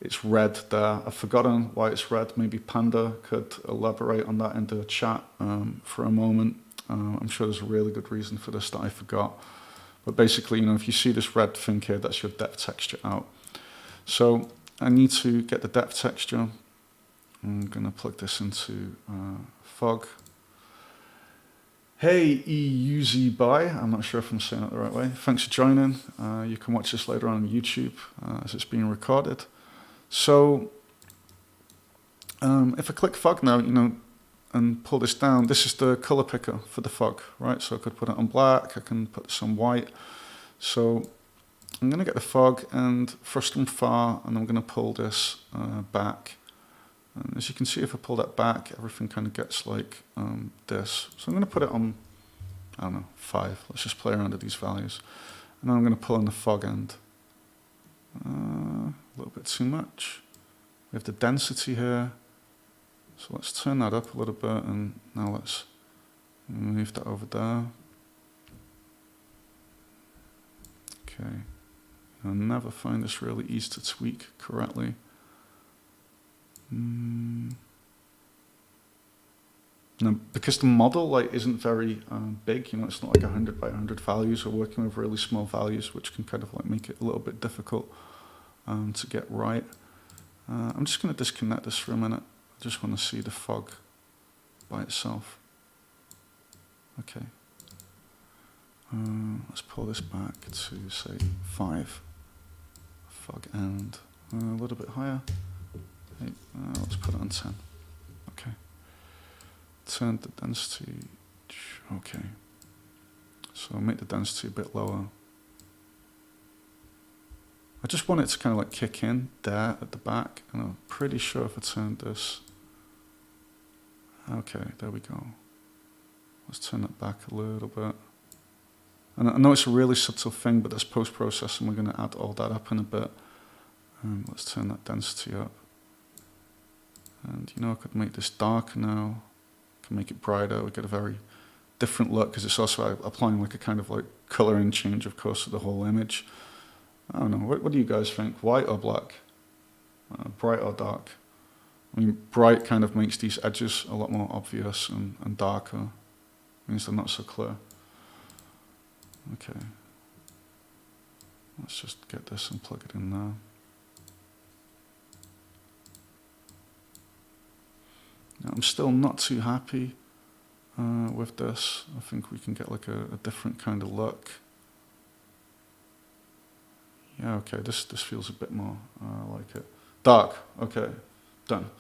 it's red there. I've forgotten why it's red. Maybe Panda could elaborate on that in the chat for a moment. I'm sure there's a really good reason for this that I forgot. But basically, you know, if you see this red thing here, that's your depth texture out. So I need to get the depth texture. I'm going to plug this into fog. Hey, EUZBuy, I'm not sure if I'm saying it the right way. Thanks for joining. You can watch this later on YouTube as it's being recorded. So if I click fog now, you know, and pull this down, this is the color picker for the fog, right? So I could put it on black, I can put some white. So I'm going to get the fog and thrust from far, and I'm going to pull this back. And as you can see, if I pull that back, everything kind of gets like this. So I'm going to put it on, I don't know, 5. Let's just play around with these values. And then I'm going to pull in the fog end. A little bit too much. We have the density here. So let's turn that up a little bit, and now let's move that over there. Okay. I'll never find this really easy to tweak correctly. Now, because the model like isn't very big, you know, it's not like 100 by 100 values. We're working with really small values, which can kind of like make it a little bit difficult to get right. I'm just going to disconnect this for a minute. I just want to see the fog by itself. Okay. Let's pull this back to say 5. Fog end a little bit higher. Hey, let's put it on 10. Okay. Turn the density. Okay. So make the density a bit lower. I just want it to kind of like kick in there at the back, and I'm pretty sure if I turned this. Okay, there we go. Let's turn that back a little bit. And I know it's a really subtle thing, but that's post-processing. We're going to add all that up in a bit. Let's turn that density up. And you know, I could make this darker now. I can make it brighter. We get a very different look because it's also applying like a kind of like coloring change, of course, to the whole image. I don't know. What do you guys think? White or black? Bright or dark? I mean, bright kind of makes these edges a lot more obvious, and darker means they're not so clear. Okay. Let's just get this and plug it in there. Now, I'm still not too happy with this. I think we can get like a different kind of look. Yeah, okay, this feels a bit more like it. Dark, okay, done.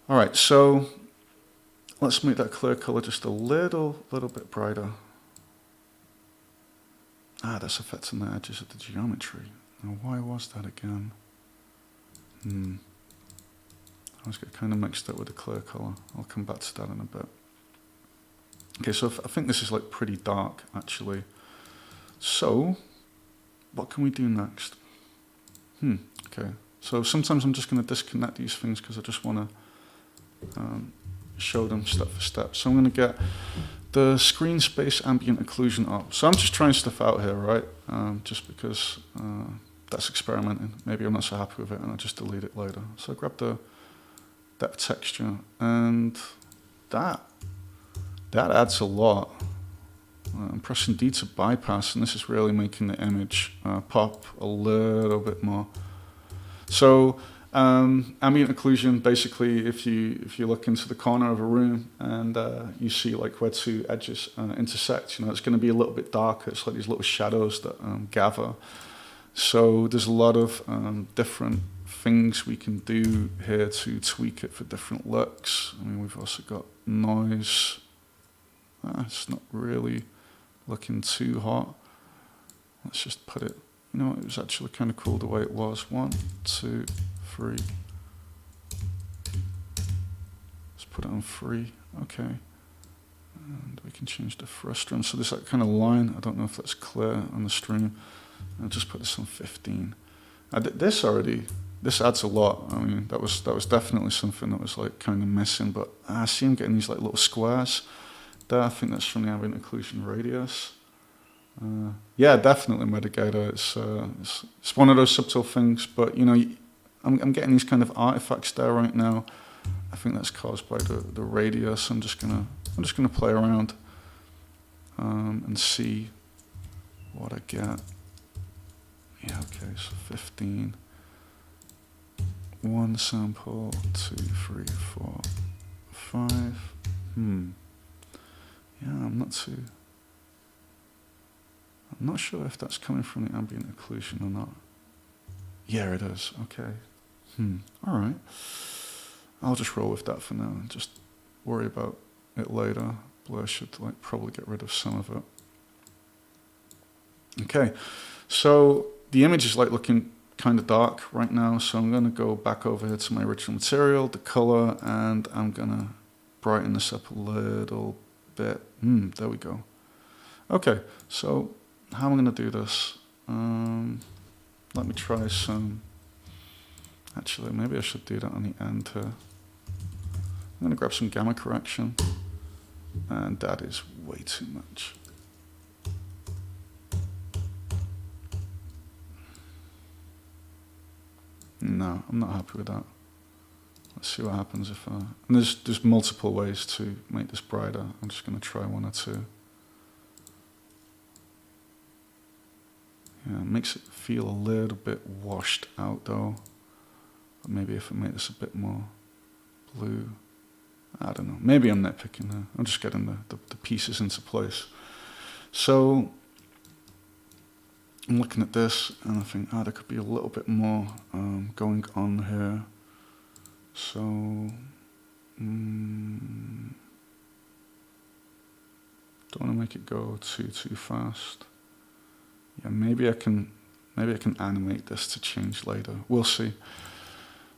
All right, so let's make that clear color just a little bit brighter. That's affecting the edges of the geometry. Now, why was that again? I was getting kind of mixed up with the clear color. I'll come back to that in a bit. Okay, so I think this is like pretty dark, actually. So, what can we do next? Okay, so sometimes I'm just going to disconnect these things because I just want to show them step for step. So I'm going to get the screen space ambient occlusion up. So I'm just trying stuff out here, right? Just because that's experimenting. Maybe I'm not so happy with it and I'll just delete it later. So I grab the depth texture, and that adds a lot. I'm pressing D to bypass, and this is really making the image pop a little bit more. So ambient occlusion, basically, if you look into the corner of a room and you see like where two edges intersect, it's going to be a little bit darker. It's like these little shadows that gather. So there's a lot of different things we can do here to tweak it for different looks. I mean, we've also got noise. It's not really looking too hot. Let's just put it, it was actually kind of cool the way it was. 1, 2, 3. Let's put it on 3. Okay. And we can change the frustrance. So there's that kind of line. I don't know if that's clear on the stream. I'll just put this on 15. This adds a lot. I mean, that was definitely something that was like kind of missing, but I see him getting these like little squares there. I think that's from the ambient occlusion radius. Yeah, definitely mitigator. It's one of those subtle things, but I'm getting these kind of artifacts there right now. I think that's caused by the radius. I'm just gonna play around and see what I get. Yeah, okay, so 15. 1 sample, 2, 3, 4, 5. Yeah, I'm not sure if that's coming from the ambient occlusion or not. Yeah, it is. Okay. All right. I'll just roll with that for now and just worry about it later. Blur should probably get rid of some of it. Okay. So the image is looking kind of dark right now, so I'm going to go back over here to my original material, the color, and I'm going to brighten this up a little bit. There we go. Okay, so how am I going to do this? Let me try some. Actually, maybe I should do that on the end here. I'm going to grab some gamma correction, and that is way too much. No, I'm not happy with that. Let's see what happens if and there's multiple ways to make this brighter. I'm just going to try 1 or 2. Yeah, it makes it feel a little bit washed out though. But maybe if I make this a bit more blue, I don't know. Maybe I'm nitpicking there. I'm just getting the pieces into place. So I'm looking at this and I think, there could be a little bit more going on here. So, don't want to make it go too fast. Yeah, maybe I can animate this to change later. We'll see.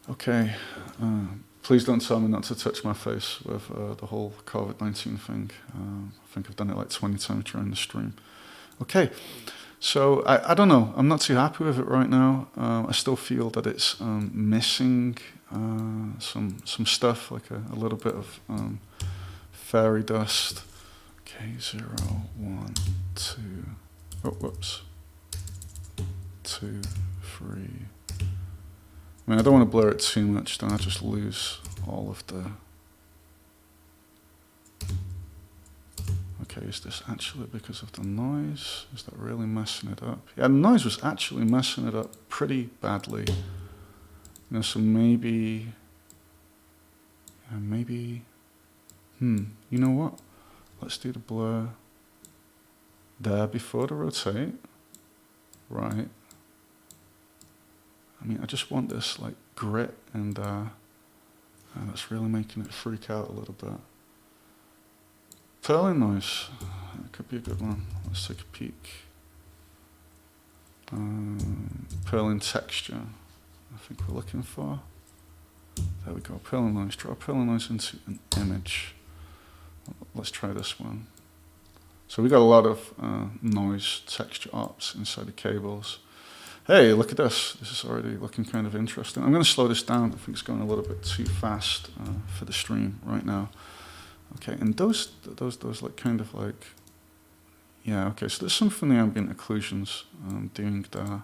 Okay, please don't tell me not to touch my face with the whole COVID-19 thing. I think I've done it like 20 times during the stream. Okay. So I don't know. I'm not too happy with it right now. I still feel that it's missing some stuff, like a little bit of fairy dust. Okay, 0, 1, 2. Oh, whoops. 2, 3. I mean, I don't want to blur it too much. Then I just lose all of the. Okay, is this actually because of the noise? Is that really messing it up? Yeah, the noise was actually messing it up pretty badly. So maybe, you know what? Let's do the blur there before the rotate. Right. I mean, I just want this like grit and that's really making it freak out a little bit. Purling noise, that could be a good one. Let's take a peek. Purling texture, I think we're looking for. There we go, purling noise. Draw purling noise into an image. Let's try this one. So we got a lot of noise texture ops inside the cables. Hey, look at this. This is already looking kind of interesting. I'm going to slow this down. I think it's going a little bit too fast for the stream right now. Okay, and those like kind of like, yeah, okay, so there's some from the ambient occlusions doing that.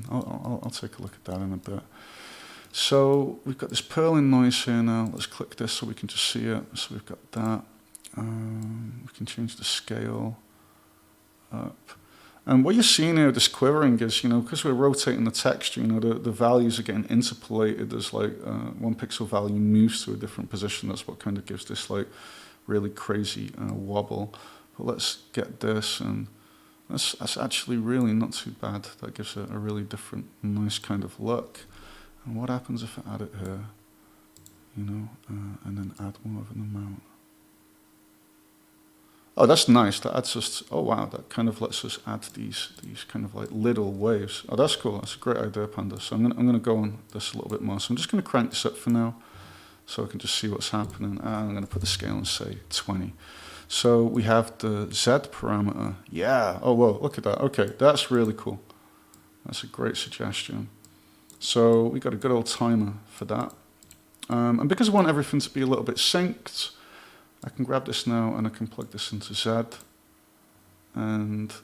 I'll take a look at that in a bit. So we've got this purling noise here now. Let's click this so we can just see it. So we've got that. We can change the scale up. And what you're seeing here, this quivering is, because we're rotating the texture, the values are getting interpolated as like one pixel value moves to a different position. That's what kind of gives this like really crazy wobble. But let's get this, and that's actually really not too bad. That gives it a really different, nice kind of look. And what happens if I add it here, and then add more of an amount? Oh, that's nice. That adds us. Oh wow, that kind of lets us add these kind of like little waves. Oh, that's cool. That's a great idea, Panda. So I'm gonna go on this a little bit more. So I'm just gonna crank this up for now, so I can just see what's happening. And I'm gonna put the scale and say 20. So we have the Z parameter. Yeah. Oh whoa, look at that. Okay, that's really cool. That's a great suggestion. So we got a good old timer for that. And because I want everything to be a little bit synced, I can grab this now and I can plug this into Z. And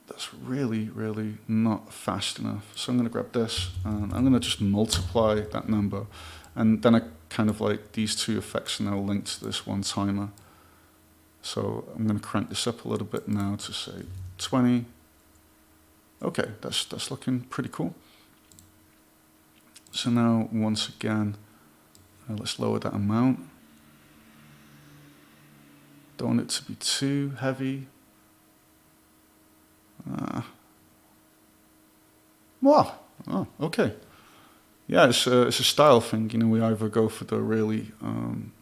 that's really, really not fast enough. So I'm going to grab this and I'm going to just multiply that number. And then I kind of like these two effects are now linked to this one timer. So I'm going to crank this up a little bit now to say 20. Okay, that's looking pretty cool. So now once again, let's lower that amount. Don't want it to be too heavy. Wow. Oh, okay. Yeah, it's a style thing. We either go for the really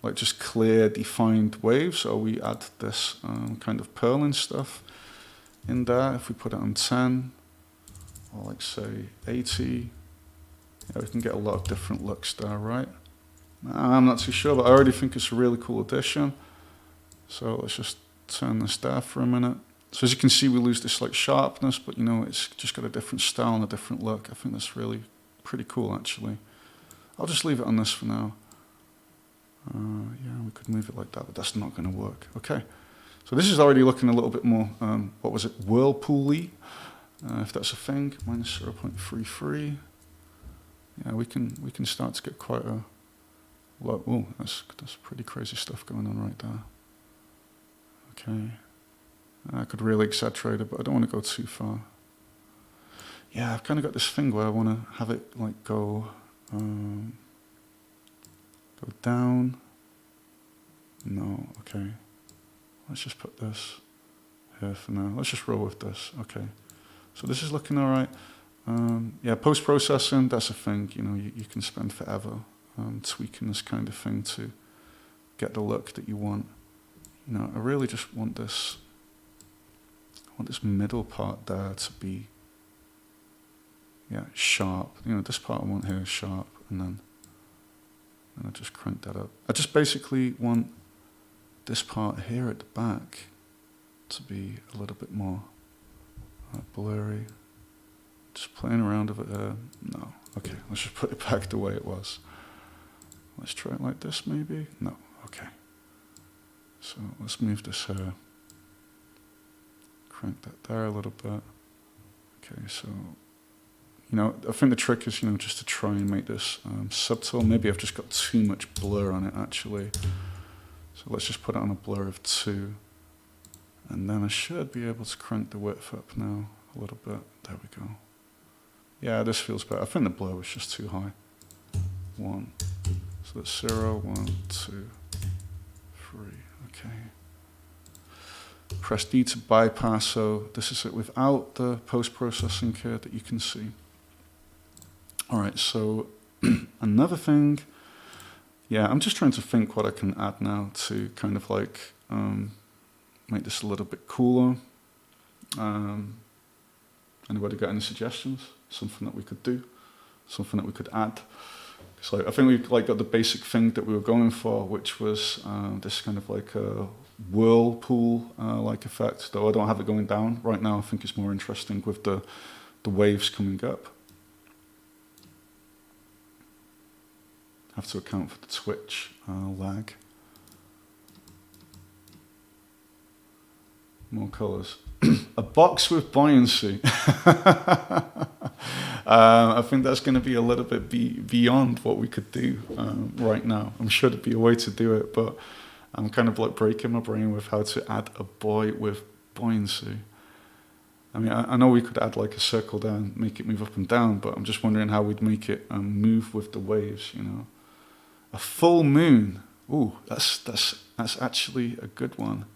like just clear, defined waves, or we add this kind of purling stuff in there. If we put it on 10, or like say 80, yeah, we can get a lot of different looks there, right? I'm not too sure, but I already think it's a really cool addition. So let's just turn this there for a minute. So as you can see, we lose this like sharpness, but it's just got a different style and a different look. I think that's really pretty cool, actually. I'll just leave it on this for now. Yeah, we could move it like that, but that's not going to work. Okay, so this is already looking a little bit more, what was it, whirlpool-y, if that's a thing, minus 0.33. Yeah, we can start to get quite a lot. Oh, that's pretty crazy stuff going on right there. Okay, I could really exaggerate it, but I don't want to go too far. Yeah, I've kind of got this thing where I want to have it like go down. No, okay. Let's just put this here for now. Let's just roll with this. Okay, so this is looking all right. Yeah, post-processing, that's a thing. You can spend forever tweaking this kind of thing to get the look that you want. I really just want this. I want this middle part there to be, yeah, sharp. This part I want here is sharp, and then I just crank that up. I just basically want this part here at the back to be a little bit more blurry. Just playing around with it there. No, okay, let's just put it back the way it was. Let's try it like this maybe. No, okay. So let's move this here. Crank that there a little bit. Okay, so, I think the trick is, just to try and make this subtle. Maybe I've just got too much blur on it, actually. So let's just put it on a blur of 2. And then I should be able to crank the width up now a little bit. There we go. Yeah, this feels better. I think the blur was just too high. 1. So that's 0, 1, 2, 3. Okay. Press D to bypass, so this is it without the post-processing here that you can see. All right, so another thing, yeah, I'm just trying to think what I can add now to kind of like make this a little bit cooler. Anybody got any suggestions? Something that we could do? Something that we could add? So I think we got the basic thing that we were going for, which was this kind of like a whirlpool like effect, though I don't have it going down right now. I think it's more interesting with the waves coming up. Have to account for the twitch lag. More colors. A box with buoyancy. I think that's going to be a little bit beyond what we could do right now. I'm sure there'd be a way to do it, but I'm kind of like breaking my brain with how to add a buoy with buoyancy. I mean, I know we could add like a circle down, make it move up and down, but I'm just wondering how we'd make it move with the waves, you know. A full moon. Ooh, that's actually a good one.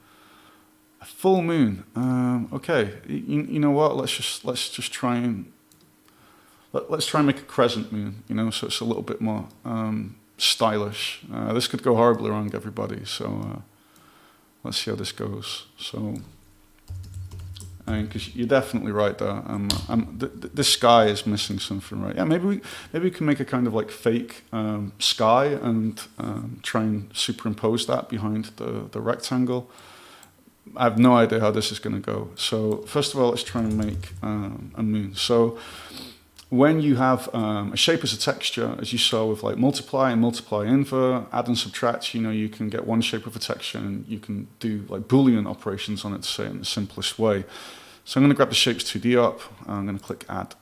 A full moon. Okay, you know what? Let's just try and let's try and make a crescent moon. You know, so it's a little bit more stylish. This could go horribly wrong, everybody. So let's see how this goes. So. I mean, because you're definitely right there. This sky is missing something, right? Yeah, maybe we can make a kind of like fake sky and try and superimpose that behind the rectangle. I have no idea how this is going to go. So first of all, let's try and make a moon. So when you have a shape as a texture, as you saw with like multiply and multiply invert, add and subtract, you know, you can get one shape with a texture and you can do like Boolean operations on it to say it in the simplest way. So I'm going to grab the shapes 2D up. I'm going to click add.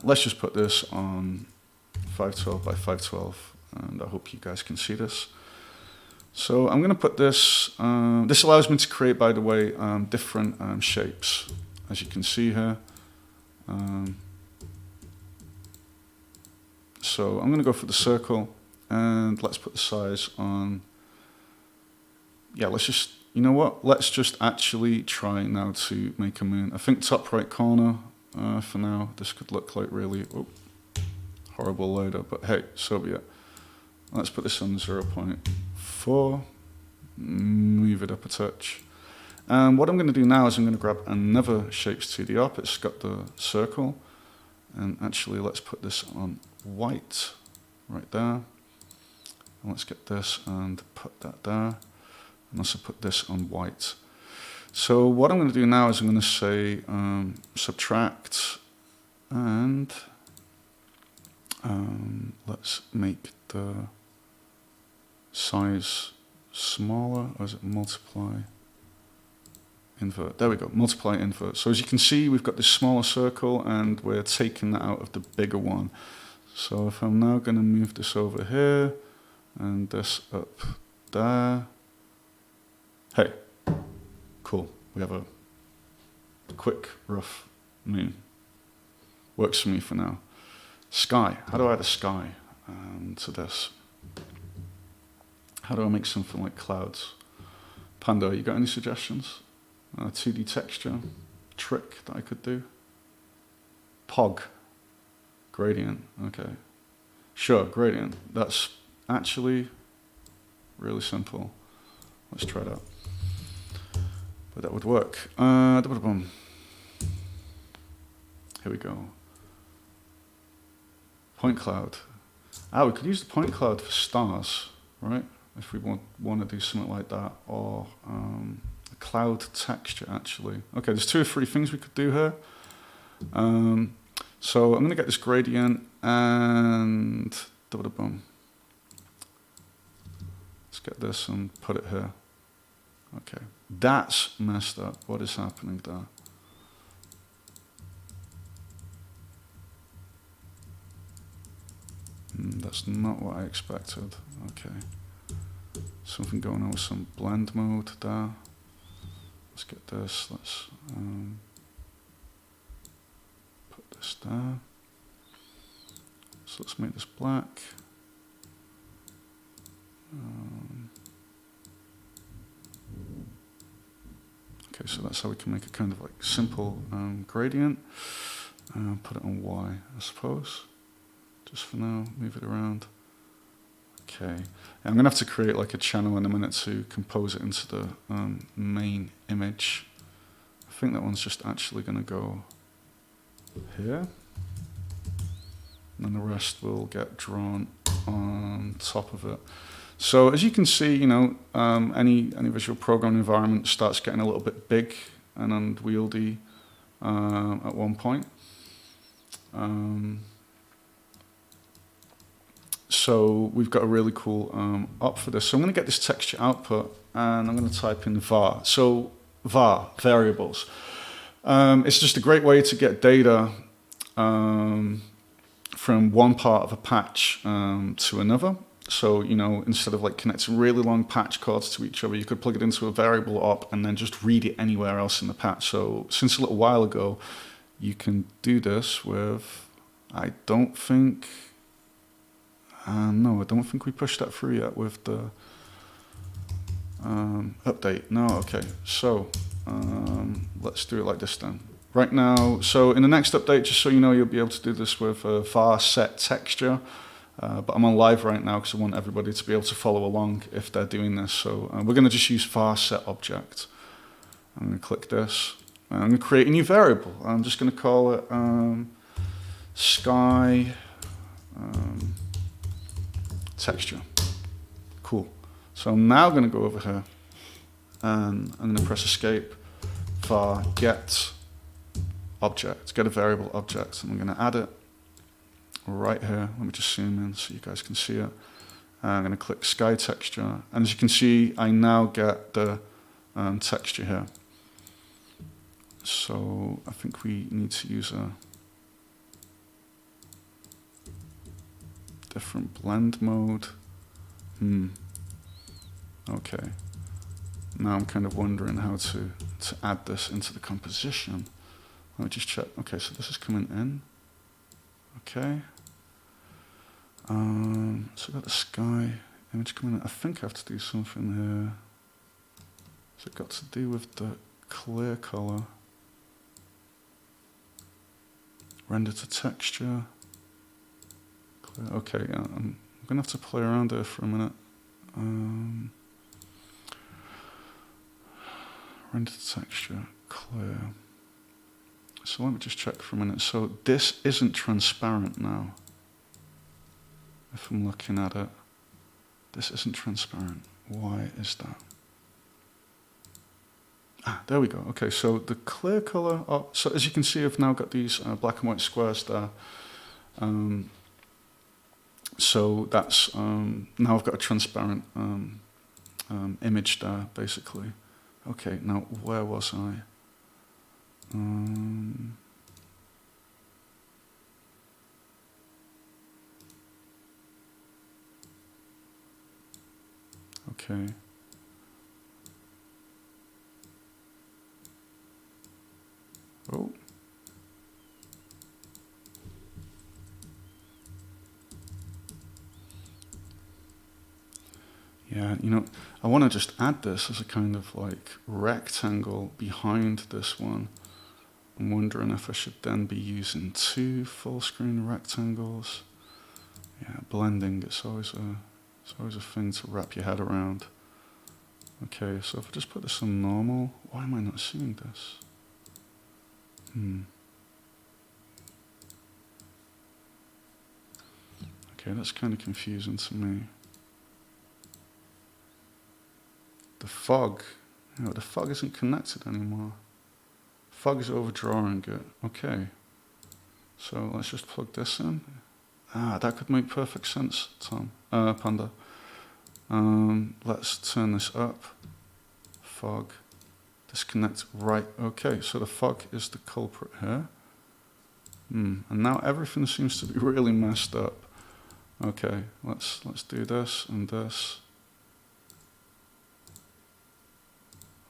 Let's just put this on 512 by 512, and I hope you guys can see this. So I'm going to put this, this allows me to create, by the way, different shapes, as you can see here. So I'm going to go for the circle, and let's put the size on, yeah, let's just, you know what, let's just actually try now to make a moon. I think top right corner for now. This could look like really horrible loader, but hey, so be it. Let's put this on 0.4, move it up a touch. And what I'm going to do now is I'm going to grab another shapes 2D up. It's got the circle. And actually, let's put this on white right there. And let's get this and put that there. And also put this on white. So what I'm going to do now is I'm going to say subtract and let's make the size smaller, or is it multiply? Invert. There we go, multiply invert. So as you can see, we've got this smaller circle and we're taking that out of the bigger one. So if I'm now going to move this over here and this up there. Hey, cool. We have a quick, rough moon. Works for me for now. Sky. How do I add a sky to this? How do I make something like clouds? Panda, you got any suggestions? 2D texture trick that I could do? Pog. Gradient. Okay. Sure, gradient. That's actually really simple. Let's try that. But that would work. Here we go. Point cloud. We could use the point cloud for stars, right? If we want to do something like that. Or a cloud texture, actually. Okay, there's 2 or 3 things we could do here. So I'm going to get this gradient and... Let's get this and put it here. Okay, that's messed up. What is happening there? That's not what I expected. Okay, something going on with some blend mode there. Let's get this. Let's put this there. So let's make this black. Okay, so that's how we can make a kind of like simple gradient. Put it on Y, I suppose. Just for now, move it around. Okay, I'm gonna have to create like a channel in a minute to compose it into the main image. I think that one's just actually gonna go here. And then the rest will get drawn on top of it. So as you can see, you know, any visual program environment starts getting a little bit big and unwieldy at one point. So we've got a really cool op for this. So I'm going to get this texture output and I'm going to type in var. So var, variables. It's just a great way to get data from one part of a patch to another. So, you know, instead of like connecting really long patch cords to each other, you could plug it into a variable op and then just read it anywhere else in the patch. So since a little while ago, you can do this with, I don't think, no, I don't think we pushed that through yet with the update. No, okay. So let's do it like this then. Right now, so in the next update, just so you know, you'll be able to do this with a var set texture. But I'm on live right now because I want everybody to be able to follow along if they're doing this. So we're going to just use var set object. I'm going to click this. I'm going to create a new variable. I'm just going to call it sky texture. Cool. So I'm now going to go over here and I'm going to press escape, var get object, get a variable object, and I'm going to add it right here. Let me just zoom in so you guys can see it. I'm going to click sky texture, and as you can see, I now get the texture here. So I think we need to use a different blend mode. Okay. Now I'm kind of wondering how to add this into the composition. Let me just check. Okay, so this is coming in. Okay. So I've got the sky image coming in. I think I have to do something here. So it got to do with the clear color. Render to texture. Clear. Okay, yeah, I'm gonna have to play around there for a minute. Render to texture, clear. So let me just check for a minute. So this isn't transparent now. If I'm looking at it, this isn't transparent. Why is that? Ah, there we go. Okay, so the clear color. Oh, so as you can see, I've now got these black and white squares there. So that's now I've got a transparent image there, basically. Okay, now where was I? Okay. Oh. Yeah, you know, I want to just add this as a kind of like rectangle behind this one. I'm wondering if I should then be using two full screen rectangles. Yeah, blending, it's always a thing to wrap your head around. Okay, so if I just put this on normal, why am I not seeing this? Okay, that's kind of confusing to me. The fog, you know, the fog isn't connected anymore. Fog is overdrawing it. Okay, so let's just plug this in. Ah, that could make perfect sense, Panda. Let's turn this up. Fog, disconnect right. Okay, so the fog is the culprit here. And now everything seems to be really messed up. Okay, let's do this and this.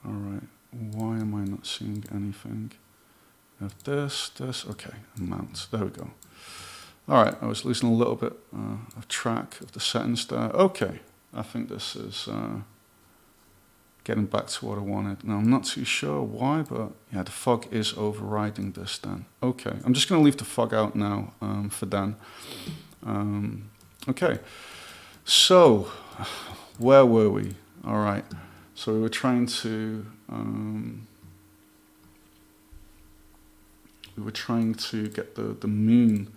All right, why am I not seeing anything? We have this, okay, and mount, there we go. All right, I was losing a little bit of track of the settings there. Okay, I think this is getting back to what I wanted. Now, I'm not too sure why, but yeah, the fog is overriding this then. Okay, I'm just gonna leave the fog out now for then. Okay, so where were we? All right. So we were trying to get the moon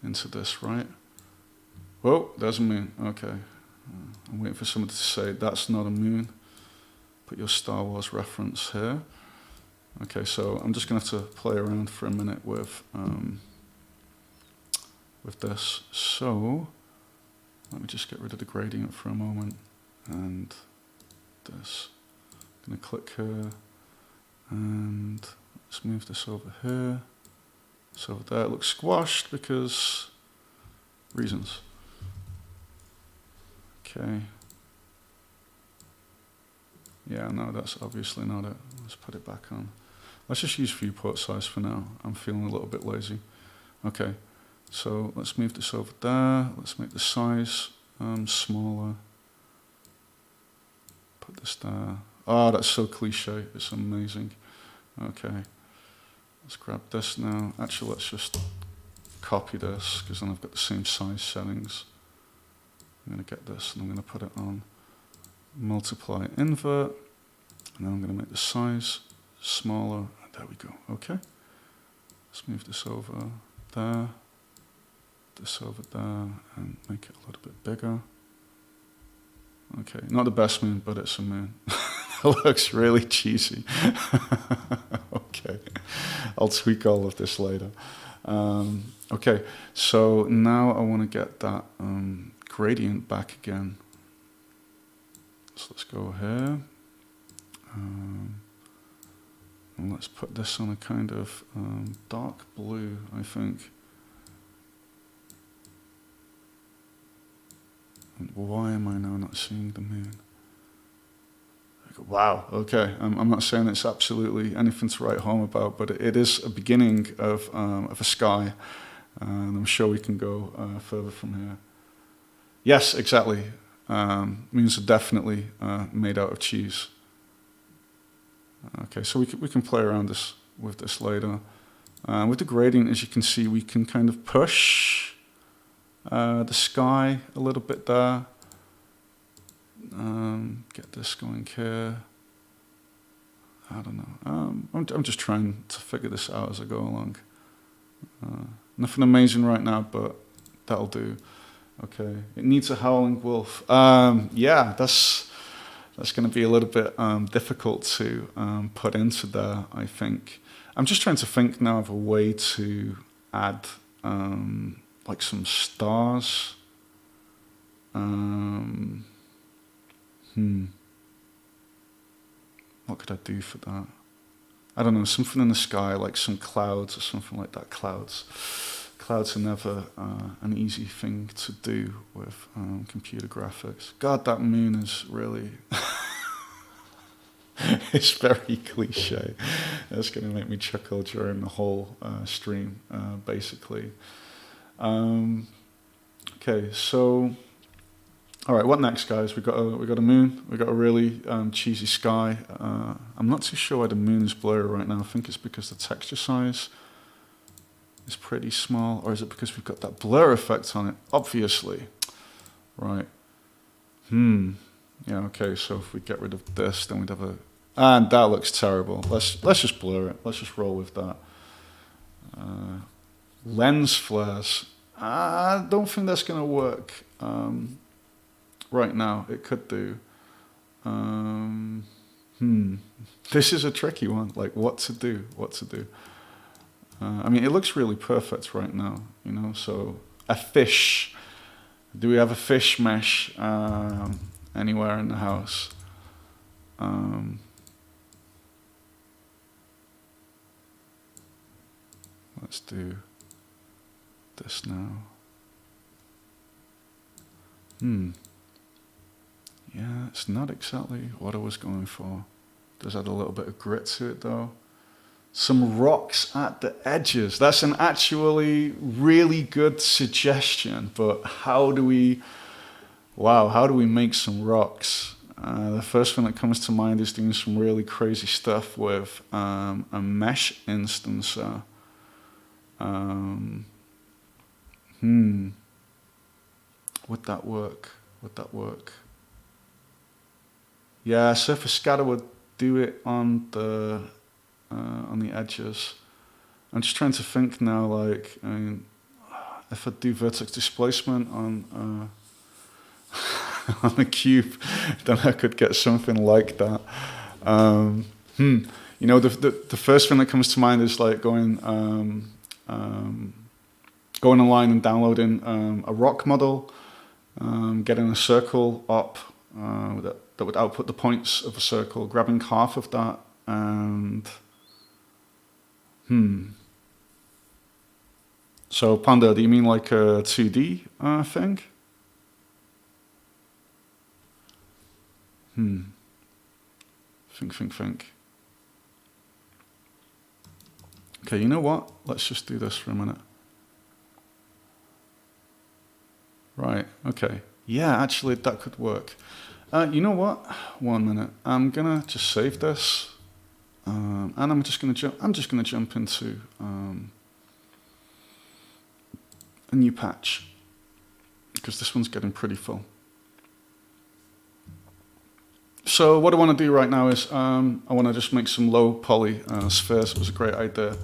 into this, right? Oh, there's a moon. Okay, I'm waiting for somebody to say that's not a moon. Put your Star Wars reference here. Okay, so I'm just gonna have to play around for a minute with this. So let me just get rid of the gradient for a moment and this. I'm going to click here and let's move this over here. So over there it looks squashed because reasons. Okay. Yeah, no, that's obviously not it. Let's put it back on. Let's just use viewport size for now. I'm feeling a little bit lazy. Okay, so let's move this over there. Let's make the size smaller. Put this there. Oh, that's so cliche. It's amazing. Okay, let's grab this now. Actually, let's just copy this because then I've got the same size settings. I'm going to get this and I'm going to put it on multiply invert. And then I'm going to make the size smaller. There we go. Okay. Let's move this over there. This over there and make it a little bit bigger. Okay, not the best moon, but it's a moon. It looks really cheesy. Okay, I'll tweak all of this later. Okay, so now I want to get that gradient back again. So let's go here. And let's put this on a kind of dark blue, I think. And why am I now not seeing the moon? Wow, okay. I'm not saying it's absolutely anything to write home about, but it is a beginning of a sky. And I'm sure we can go further from here. Yes, exactly. Moons are definitely made out of cheese. Okay, so we can play around with this later. With the gradient, as you can see, we can kind of push the sky a little bit there. Get this going here. I don't know. I'm just trying to figure this out as I go along. Nothing amazing right now, but that'll do. Okay, it needs a howling wolf. Yeah, that's going to be a little bit difficult to put into there, I think. I'm just trying to think now of a way to add like some stars. What could I do for that? I don't know, something in the sky, like some clouds or something like that. Clouds are never an easy thing to do with computer graphics. God, that moon is really... It's very cliche. It's going to make me chuckle during the whole stream, basically. Okay, so... All right, what next, guys? We got a moon. We got a really cheesy sky. I'm not too sure why the moon is blurry right now. I think it's because the texture size is pretty small, or is it because we've got that blur effect on it? Obviously, right? Yeah. Okay. So if we get rid of this, then we'd have a, and that looks terrible. Let's just blur it. Let's just roll with that. Lens flares. I don't think that's going to work. Right now, it could do. This is a tricky one. Like, what to do? I mean, it looks really perfect right now, you know. So, a fish. Do we have a fish mesh anywhere in the house? Let's do this now. Yeah, it's not exactly what I was going for. Does add a little bit of grit to it though. Some rocks at the edges. That's an actually really good suggestion, but how do we make some rocks? The first thing that comes to mind is doing some really crazy stuff with a mesh instancer. Would that work? Yeah, surface scatter would do it on the edges. I'm just trying to think now, like, I mean, if I do vertex displacement on on the cube, then I could get something like that. You know, the first thing that comes to mind is like going online and downloading a rock model, getting a circle up that would output the points of a circle, grabbing half of that, and So Panda, do you mean like a 2D thing? Think. Okay, you know what? Let's just do this for a minute. Right, okay. Yeah, actually that could work. You know what? 1 minute. I'm gonna just save this. And I'm just gonna jump into a new patch because this one's getting pretty full. So what I want to do right now is I want to just make some low poly spheres. It was a great idea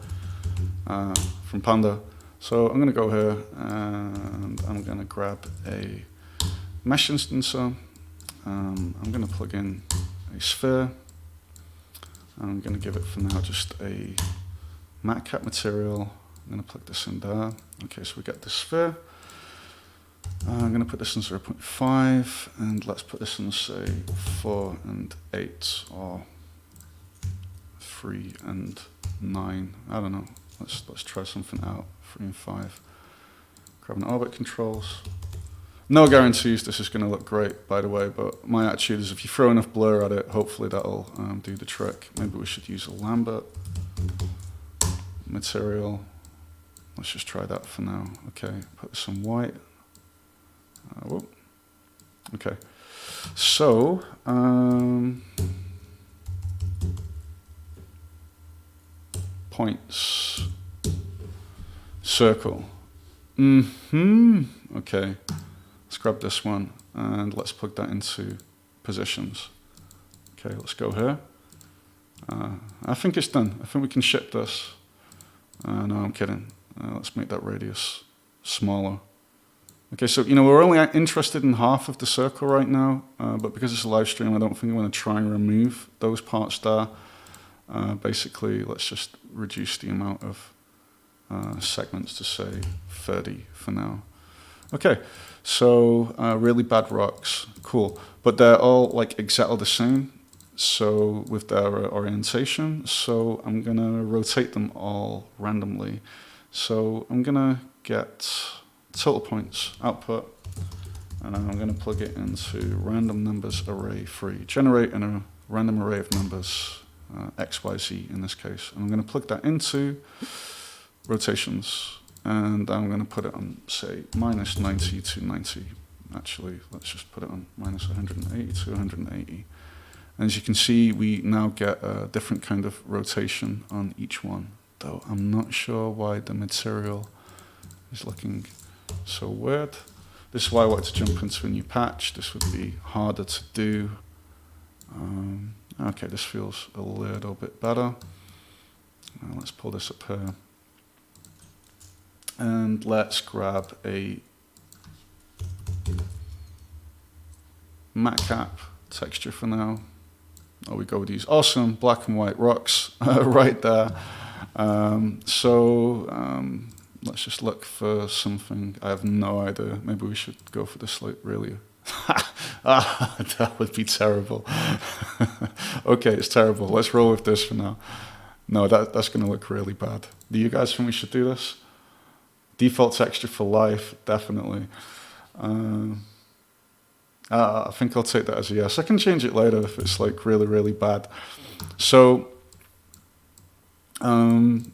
from Panda. So I'm going to go here and I'm going to grab a mesh instancer. I'm going to plug in a sphere. I'm going to give it for now just a matte cap material. I'm going to plug this in there. Okay, so we get the sphere. I'm going to put this in 0.5 and let's put this in, say, 4 and 8 or 3 and 9. I don't know. Let's try something out. 3 and 5. Grab an orbit controls. No guarantees this is going to look great, by the way, but my attitude is if you throw enough blur at it, hopefully that'll do the trick. Maybe we should use a Lambert material. Let's just try that for now. Okay, put some white. Whoa. Okay, so points, circle. Okay, let's grab this one and let's plug that into positions. Okay, let's go here. I think it's done. I think we can ship this. No, I'm kidding. Let's make that radius smaller. Okay, so we're only interested in half of the circle right now, but because it's a live stream, I don't think I want to try and remove those parts there. Basically, let's just reduce the amount of segments to say 30 for now. Okay, so really bad rocks, cool, but they're all like exactly the same. So with their orientation, so I'm gonna rotate them all randomly. So I'm gonna get total points output, and I'm going to plug it into random numbers array 3. Generate in a random array of numbers, x, y, z in this case. And I'm going to plug that into rotations, and I'm going to put it on, say, minus 90 to 90. Actually, let's just put it on minus 180 to 180. And as you can see, we now get a different kind of rotation on each one, though I'm not sure why the material is looking so weird. This is why I wanted to jump into a new patch. This would be harder to do. Okay, this feels a little bit better. Let's pull this up here. And let's grab a matte cap texture for now. Oh, we go with these awesome black and white rocks right there. Let's just look for something. I have no idea. Maybe we should go for this like really. That would be terrible. Okay, it's terrible. Let's roll with this for now. No, that's going to look really bad. Do you guys think we should do this? Default texture for life, definitely. I think I'll take that as a yes. I can change it later if it's like really, really bad. So I'm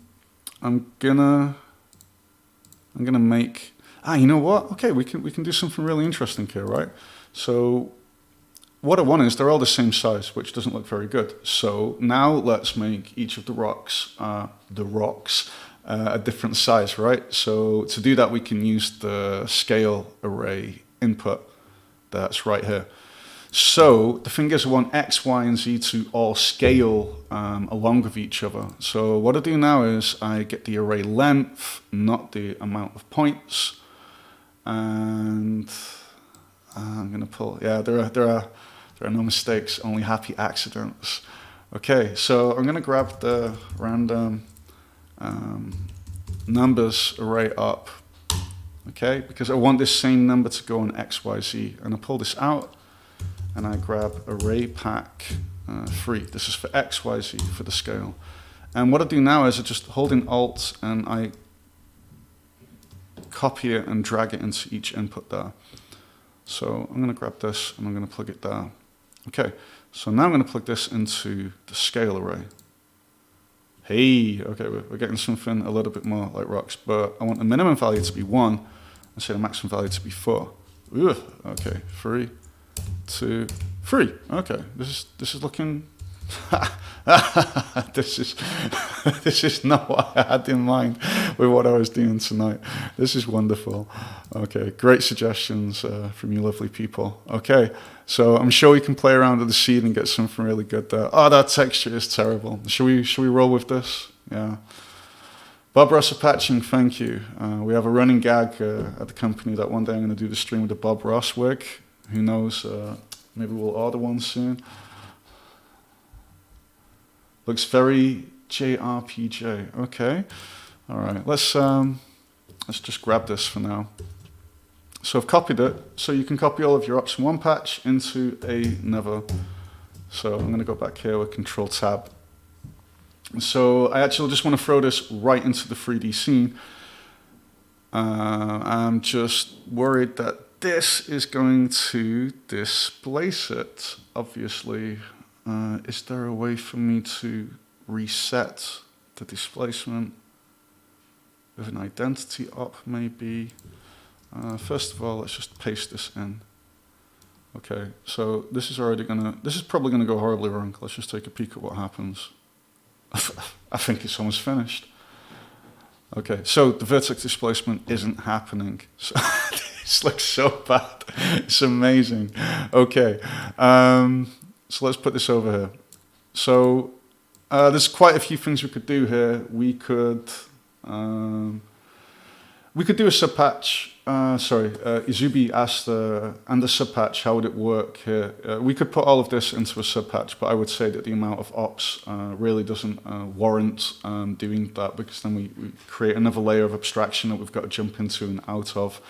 gonna make, you know what? Okay, we can do something really interesting here, right? So what I want is they're all the same size, which doesn't look very good. So now let's make each of the rocks a different size, right? So to do that, we can use the scale array input that's right here. So the thing is, I want X, Y, and Z to all scale along with each other. So what I do now is I get the array length, not the amount of points. And I'm going to pull, yeah, there are no mistakes, only happy accidents. Okay, so I'm going to grab the random numbers array up, okay, because I want this same number to go on X, Y, Z. And I pull this out. And I grab array pack 3. This is for X, Y, Z for the scale. And what I do now is I just hold in Alt and I copy it and drag it into each input there. So I'm going to grab this and I'm going to plug it there. Okay, so now I'm going to plug this into the scale array. Hey, okay, we're getting something a little bit more like rocks, but I want the minimum value to be 1 and say the maximum value to be 4. Ugh, okay, 3, 2, 3. Okay, this is looking. this is not what I had in mind with what I was doing tonight. This is wonderful. Okay, great suggestions from you lovely people. Okay, so I'm sure we can play around with the seed and get something really good there. Oh, that texture is terrible. Should we roll with this? Yeah. Bob Ross patching, thank you. We have a running gag at the company that one day I'm going to do the stream with the Bob Ross wig. Who knows? Maybe we'll order one soon. Looks very JRPG. Okay. All right. Let's just grab this for now. So I've copied it. So you can copy all of your ops from one patch into another. So I'm going to go back here with Control Tab. So I actually just want to throw this right into the 3D scene. I'm just worried that this is going to displace it, obviously. Is there a way for me to reset the displacement with an identity op maybe? First of all, let's just paste this in. Okay, so this is probably gonna go horribly wrong. Let's just take a peek at what happens. I think it's almost finished. Okay, so the vertex displacement isn't happening. So this looks so bad. It's amazing. Okay. So let's put this over here. So there's quite a few things we could do here. We could do a subpatch. Izubi asked and the subpatch, how would it work here? We could put all of this into a subpatch, but I would say that the amount of ops really doesn't warrant doing that, because then we create another layer of abstraction that we've got to jump into and out of.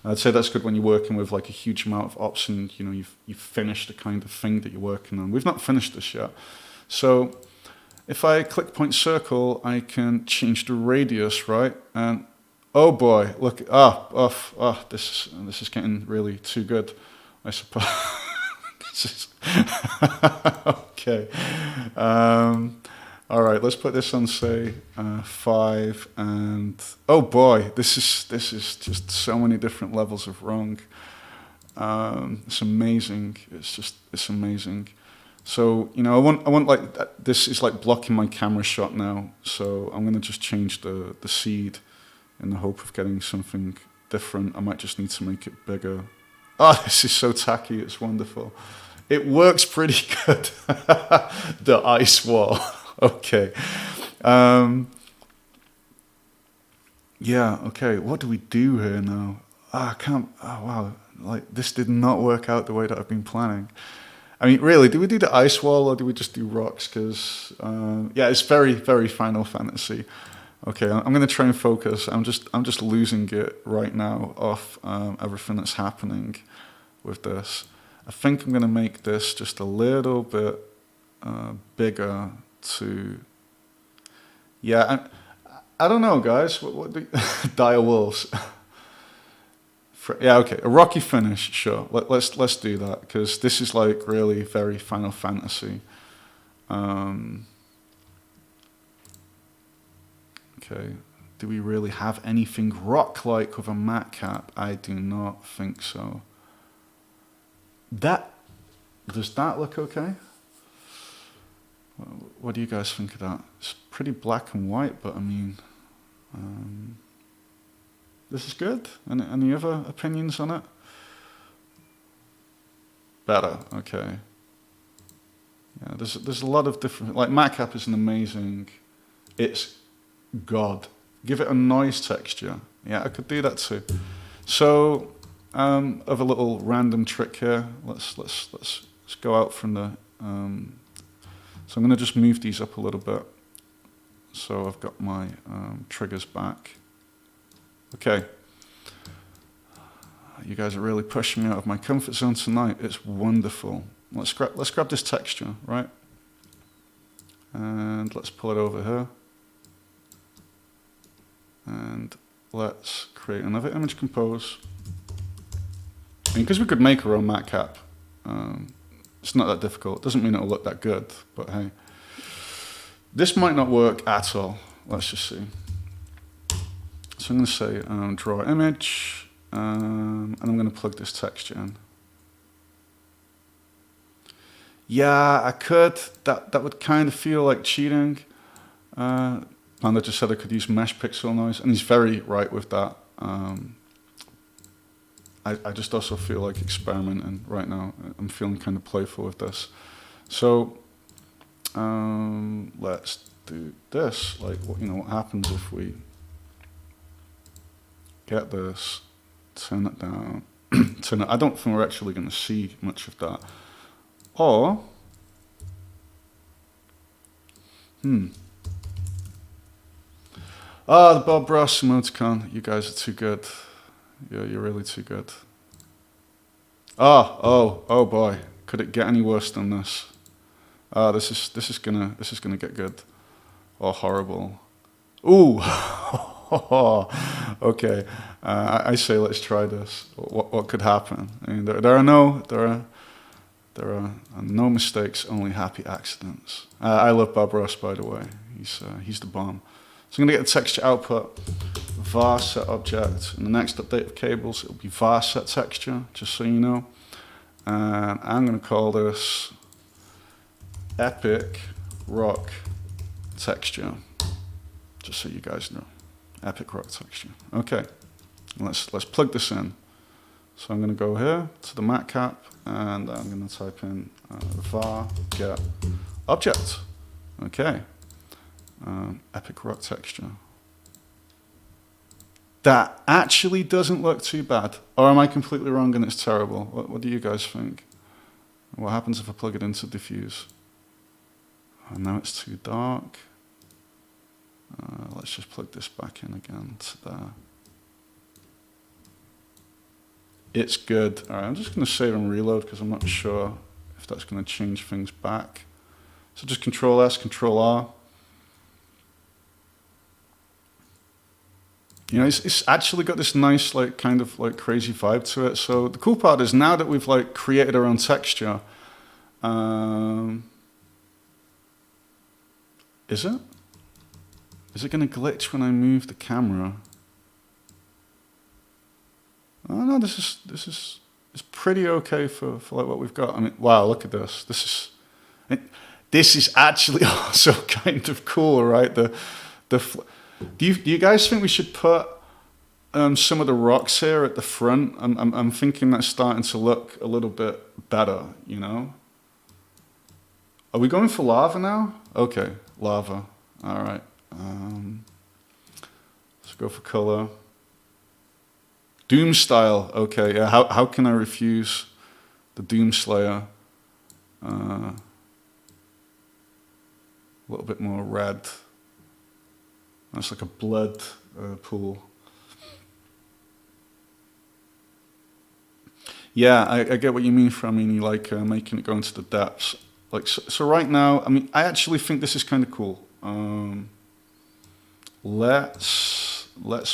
I'd say that's good when you're working with like a huge amount of ops and you've finished the kind of thing that you're working on. We've not finished this yet. So if I click point circle, I can change the radius, right? And oh boy, look, this is getting really too good, I suppose. This is okay. All right, let's put this on, say, 5, and oh boy, this is just so many different levels of wrong. It's amazing. It's amazing. So I want like this is like blocking my camera shot now. So I'm gonna just change the seed in the hope of getting something different. I might just need to make it bigger. Oh, this is so tacky. It's wonderful. It works pretty good. The ice wall. Okay. Yeah, okay. What do we do here now? I can't. Oh, wow. Like, this did not work out the way that I've been planning. I mean, really, do we do the ice wall or do we just do rocks? Because, yeah, it's very, very Final Fantasy. Okay, I'm going to try and focus. I'm just losing it right now off everything that's happening with this. I think I'm going to make this just a little bit bigger to... Yeah, I don't know, guys. What do dire wolves? Yeah, okay. A rocky finish, sure. Let's do that, because this is like really very Final Fantasy. Okay. Do we really have anything rock-like with a mat cap? I do not think so. Does that look okay? What do you guys think of that? It's pretty black and white, but I mean, this is good. Any other opinions on it? Better, okay. Yeah, there's a lot of different, like Matcap is an amazing, it's God. Give it a noise texture. Yeah, I could do that too. So, of a little random trick here. Let's go out from the. So I'm going to just move these up a little bit. So I've got my triggers back. Okay. You guys are really pushing me out of my comfort zone tonight. It's wonderful. Let's grab this texture, right? And let's pull it over here. And let's create another image compose. Because we could make our own mat cap. It's not that difficult. It doesn't mean it'll look that good, but hey. This might not work at all. Let's just see. So I'm going to say draw image, and I'm going to plug this texture in. Yeah, I could. That would kind of feel like cheating. Panda just said I could use mesh pixel noise, and he's very right with that. I just also feel like experimenting right now. I'm feeling kind of playful with this. So let's do this. Like, what happens if we get this, turn it down, turn it. I don't think we're actually going to see much of that. Or, the Bob Ross emoticon. You guys are too good. Yeah, you're really too good. Oh boy. Could it get any worse than this? This is gonna get good. Or horrible. Ooh. Okay. I say let's try this. What could happen? I mean, there are no mistakes, only happy accidents. I love Bob Ross, by the way. He's the bomb. So I'm going to get the texture output, var set object. In the next update of cables, it'll be var set texture, just so you know. And I'm going to call this epic rock texture, just so you guys know. Epic rock texture. Okay, let's plug this in. So I'm going to go here to the matcap, and I'm going to type in var get object. Okay. Epic rock texture. That actually doesn't look too bad. Or am I completely wrong and it's terrible? What do you guys think? What happens if I plug it into diffuse? Oh, now it's too dark. Let's just plug this back in again to there. It's good. All right, I'm just going to save and reload because I'm not sure if that's going to change things back. So just Control S, Control R. It's actually got this nice, like, kind of like crazy vibe to it. So the cool part is now that we've like created our own texture, is it going to glitch when I move the camera? Oh no, this is pretty okay for like what we've got. I mean, wow, look at this. This is actually also kind of cool, right? Do you guys think we should put some of the rocks here at the front? I'm thinking that's starting to look a little bit better, you know? Are we going for lava now? Okay, lava. All right. Let's go for color. Doom style. Okay, yeah. How can I refuse the Doom Slayer? A little bit more red. That's like a blood pool. Yeah, I get what you mean, Framini, like making it go into the depths. Like so right now, I mean, I actually think this is kind of cool. Let's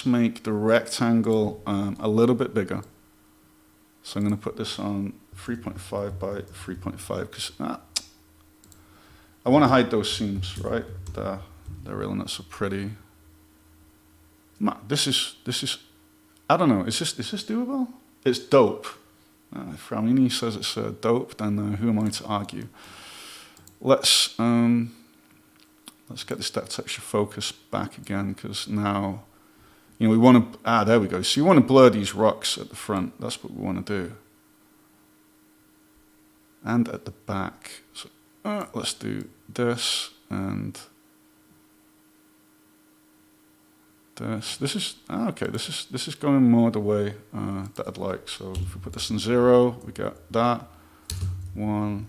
make the rectangle a little bit bigger. So I'm going to put this on 3.5 by 3.5 because I want to hide those seams, right? They're really not so pretty. This is, I don't know, is this doable? It's dope. If Ramini says it's dope, then who am I to argue? Let's get this depth texture focus back again, because now, we want to, there we go. So you want to blur these rocks at the front. That's what we want to do. And at the back. So let's do this and this. This is okay. This is going more the way that I'd like. So if we put this in 0, we get that. 1,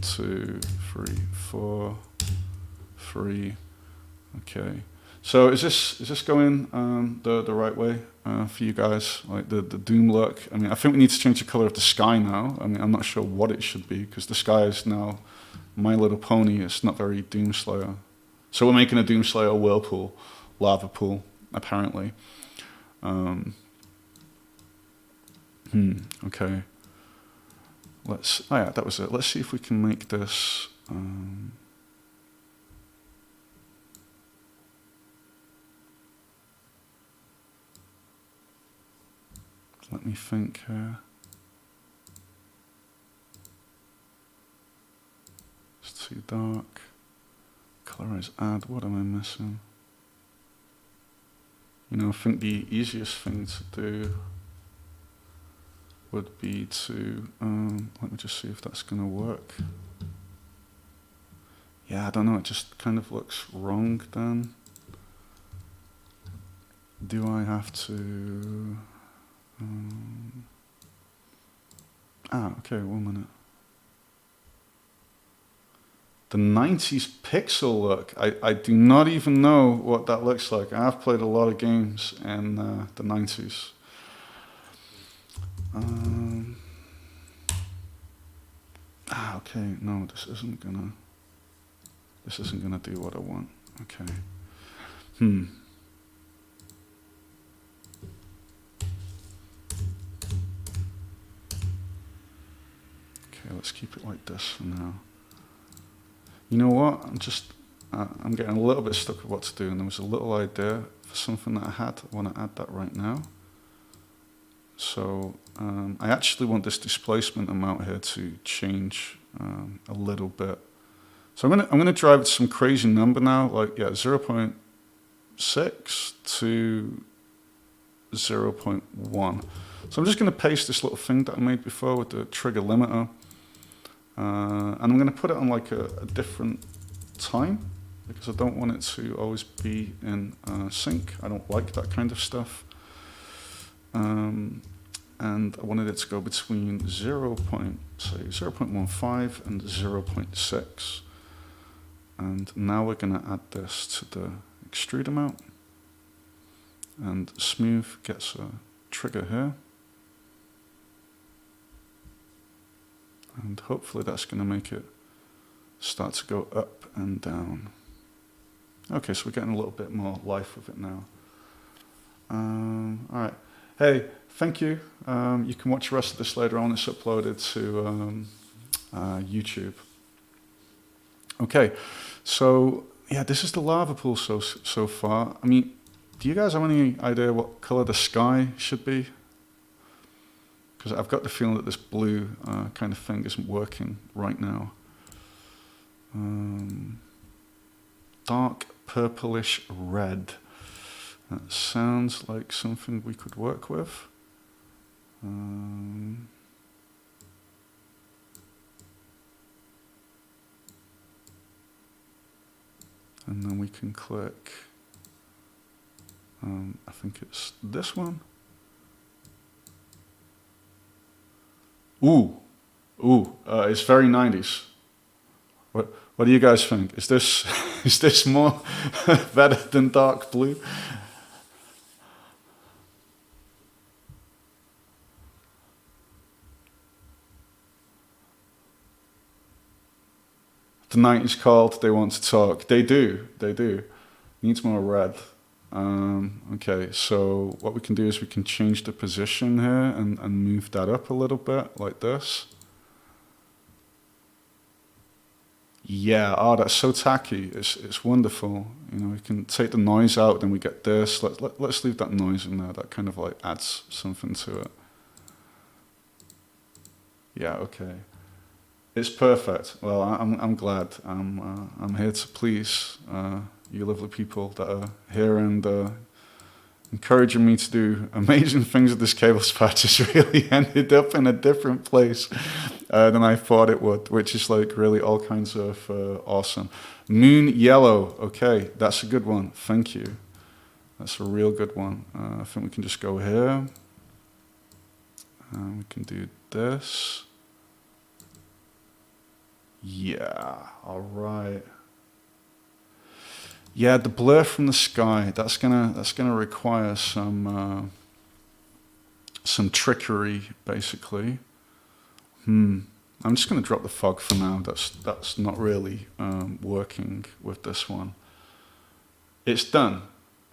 2, 3, 4, 3. Okay. So is this going the right way for you guys? Like the doom look. I mean, I think we need to change the color of the sky now. I mean, I'm not sure what it should be because the sky is now My Little Pony. It's not very Doom Slayer. So we're making a Doom Slayer whirlpool. Lava pool, apparently. Okay. oh yeah, that was it. Let's see if we can make this. Let me think here. It's too dark. Colorize add. What am I missing? You know, I think the easiest thing to do would be to, let me just see if that's going to work. Yeah, I don't know, it just kind of looks wrong then. Do I have to... okay, 1 minute. The 90s pixel look, I do not even know what that looks like. I've played a lot of games in the 90s. Okay, no, this isn't gonna do what I want. Okay. Okay, let's keep it like this for now. You know what? I'm getting a little bit stuck with what to do, and there was a little idea for something that I had. I want to add that right now. So I actually want this displacement amount here to change a little bit. So I'm gonna drive it to some crazy number now, like 0.6 to 0.1. So I'm just gonna paste this little thing that I made before with the trigger limiter. And I'm going to put it on like a different time because I don't want it to always be in sync. I don't like that kind of stuff. And I wanted it to go between 0.15 and 0.6. And now we're going to add this to the extrude amount. And smooth gets a trigger here. And hopefully that's going to make it start to go up and down. Okay, so we're getting a little bit more life with it now. All right. Hey, thank you. You can watch the rest of this later on. It's uploaded to YouTube. Okay, so yeah, this is the lava pool so far. I mean, do you guys have any idea what color the sky should be? Because I've got the feeling that this blue kind of thing isn't working right now. Dark purplish red. That sounds like something we could work with. And then we can click, I think it's this one. Ooh, it's very 90s. What do you guys think? Is this more better than dark blue? The 90s called, they want to talk. They do. Needs more red. Okay, so what we can do is we can change the position here and move that up a little bit, like this. Yeah, that's so tacky. It's wonderful. You know, we can take the noise out, then we get this. Let's leave that noise in there. That kind of like adds something to it. Yeah, okay. It's perfect. Well, I'm glad. I'm here to please you lovely people that are here and encouraging me to do amazing things with this cable patch. It's really ended up in a different place than I thought it would, which is like really all kinds of awesome. Moon yellow. Okay, that's a good one. Thank you. That's a real good one. I think we can just go here. We can do this. Yeah, all right. Yeah, the blur from the sky, that's gonna require some trickery, basically. I'm just gonna drop the fog for now. That's not really working with this one. It's done.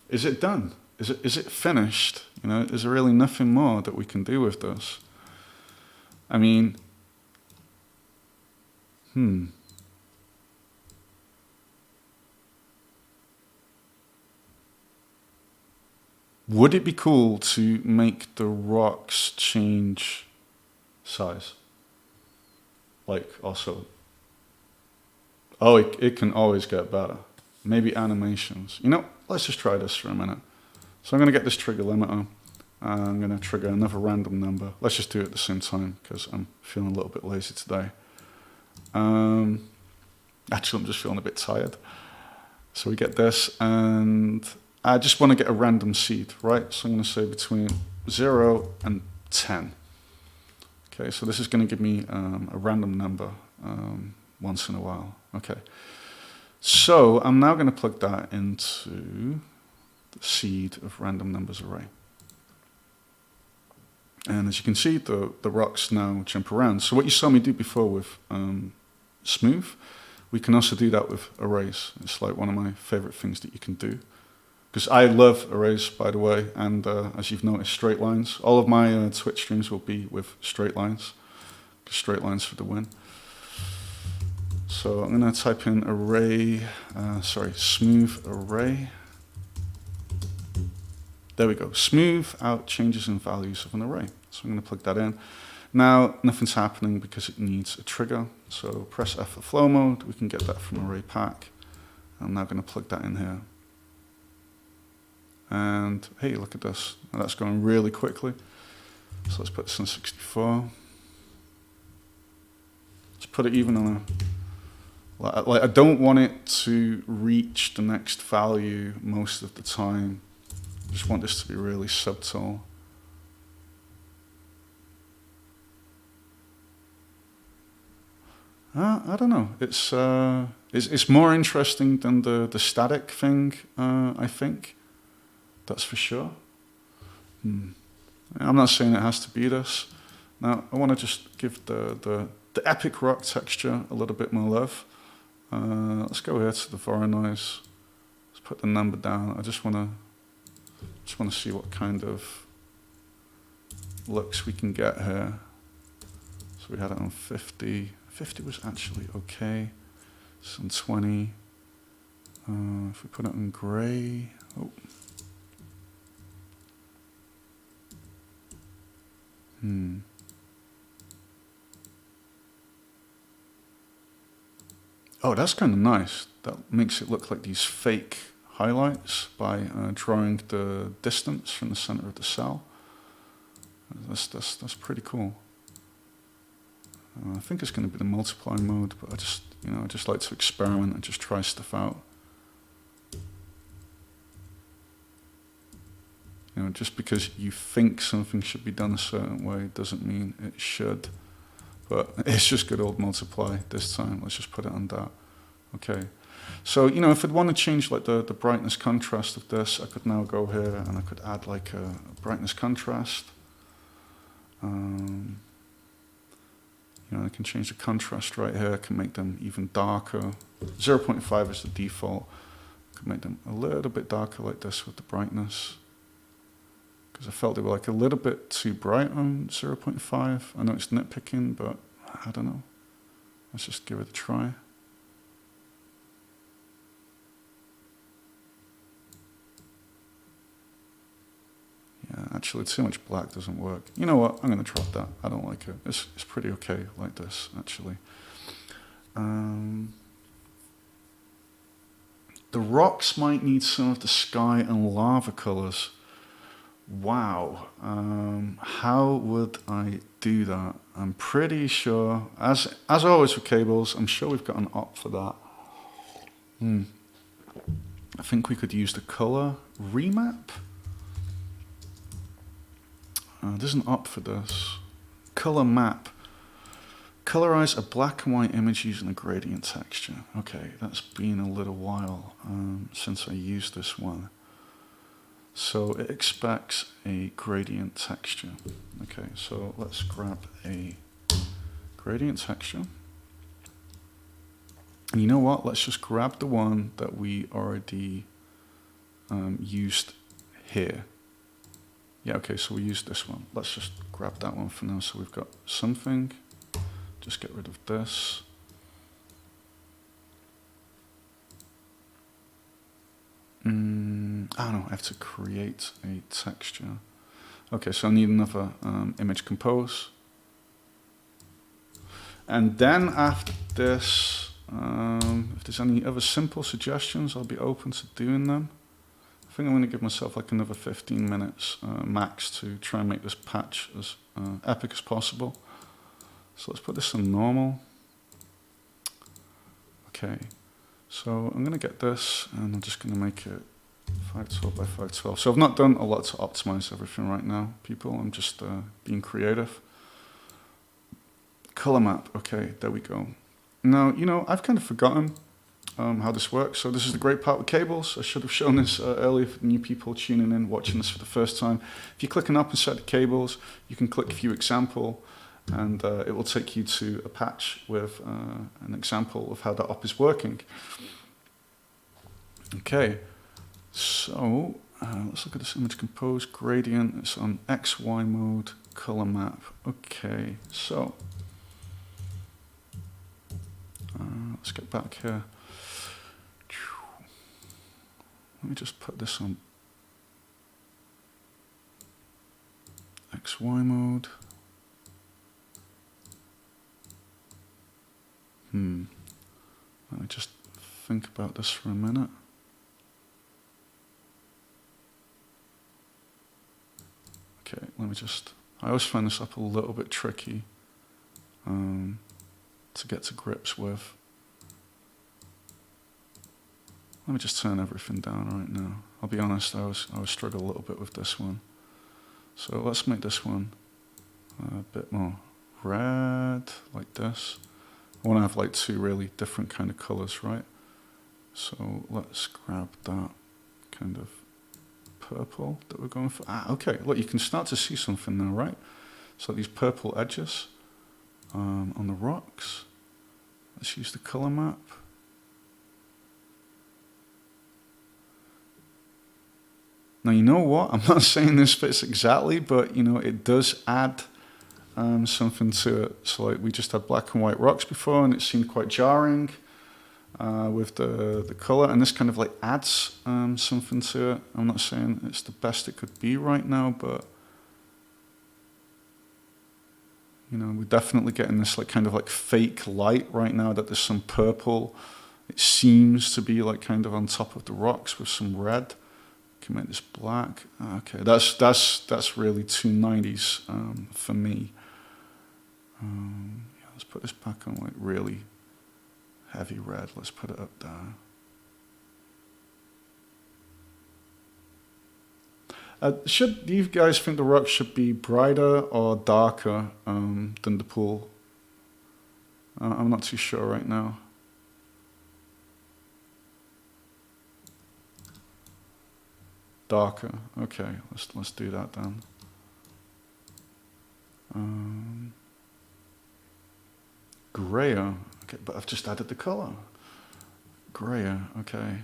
Is it done? Is it finished? You know, is there really nothing more that we can do with this? I mean, Would it be cool to make the rocks change size? Like also, oh, it can always get better. Maybe animations. You know, let's just try this for a minute. So I'm going to get this trigger limiter. I'm going to trigger another random number. Let's just do it at the same time because I'm feeling a little bit lazy today. Actually, I'm just feeling a bit tired. So we get this, and I just want to get a random seed, right? So I'm going to say between 0 and 10. Okay, so this is going to give me a random number once in a while. Okay, so I'm now going to plug that into the seed of random numbers array. And as you can see, the rocks now jump around. So what you saw me do before with smooth, we can also do that with arrays. It's like one of my favorite things that you can do. Because I love arrays, by the way, and as you've noticed, straight lines. All of my Twitch streams will be with straight lines. Straight lines for the win. So I'm going to type in smooth array. There we go. Smooth out changes in values of an array. So I'm going to plug that in. Now, nothing's happening because it needs a trigger. So press F for flow mode. We can get that from array pack. I'm now going to plug that in here. And hey, look at this. Now that's going really quickly. So let's put this on 64. Let's put it even on a... Like I don't want it to reach the next value most of the time. I just want this to be really subtle. I don't know. It's more interesting than the static thing, I think. That's for sure. I'm not saying it has to be this. Now, I want to just give the epic rock texture a little bit more love. Let's go here to the Voronoi. Let's put the number down. I just want to see what kind of looks we can get here. So we had it on 50. 50 was actually okay. It's on 20. If we put it in gray. Oh. Oh, that's kind of nice. That makes it look like these fake highlights by drawing the distance from the center of the cell. That's pretty cool. I think it's going to be the multiply mode, but I just like to experiment and just try stuff out. You know, just because you think something should be done a certain way doesn't mean it should. But it's just good old multiply this time. Let's just put it on that. Okay. So, you know, if I'd want to change like the brightness contrast of this, I could now go here and I could add like a brightness contrast. You know, I can change the contrast right here. I can make them even darker. 0.5 is the default. I could make them a little bit darker like this with the brightness. Because I felt they were like a little bit too bright on 0.5. I know it's nitpicking, but I don't know. Let's just give it a try. Yeah, actually too much black doesn't work. You know what, I'm going to drop that. I don't like it. It's pretty okay like this, actually. The rocks might need some of the sky and lava colors. Wow, how would I do that? I'm pretty sure, as always with cables, I'm sure we've got an op for that. I think we could use the color remap. There's an op for this. Color map. Colorize a black and white image using a gradient texture. Okay, that's been a little while since I used this one. So it expects a gradient texture. Okay, so let's grab a gradient texture. And you know what? Let's just grab the one that we already used here. Yeah, okay, so we used this one. Let's just grab that one for now. So we've got something. Just get rid of this. I don't know, I have to create a texture. Okay, so I need another image compose. And then after this, if there's any other simple suggestions, I'll be open to doing them. I think I'm going to give myself like another 15 minutes max to try and make this patch as epic as possible. So let's put this on normal. Okay, so I'm going to get this and I'm just going to make it 512 by 512. So I've not done a lot to optimize everything right now, people. I'm just being creative. Color map, okay, there we go. Now, you know, I've kind of forgotten how this works. So this is the great part with cables. I should have shown this earlier for new people tuning in, watching this for the first time. If you click an up and set the cables, you can click view example, and it will take you to a patch with an example of how that op is working. Okay, so let's look at this image compose gradient. It's on XY mode, color map. Okay, so let's get back here. Let me just put this on XY mode. Let me just think about this for a minute. Okay, let me just, I always find this up a little bit tricky to get to grips with. Let me just turn everything down right now. I'll be honest, I was struggle a little bit with this one. So let's make this one a bit more red, like this. I want to have like two really different kind of colors, right? So let's grab that kind of purple that we're going for. Ah, okay, look, you can start to see something now, right? So these purple edges on the rocks. Let's use the color map. Now, you know what? I'm not saying this fits exactly, but you know, it does add something to it. So like we just had black and white rocks before and it seemed quite jarring with the color, and this kind of like adds something to it. I'm not saying it's the best it could be right now, but you know, we're definitely getting this like kind of like fake light right now, that there's some purple. It seems to be like kind of on top of the rocks with some red. Can make this black. Okay, that's really 290s for me. Yeah, let's put this back on like really heavy red. Let's put it up there. Do you guys think the rock should be brighter or darker than the pool? I'm not too sure right now. Darker. Okay, let's do that then. Grayer. Okay, but I've just added the color. Grayer. Okay.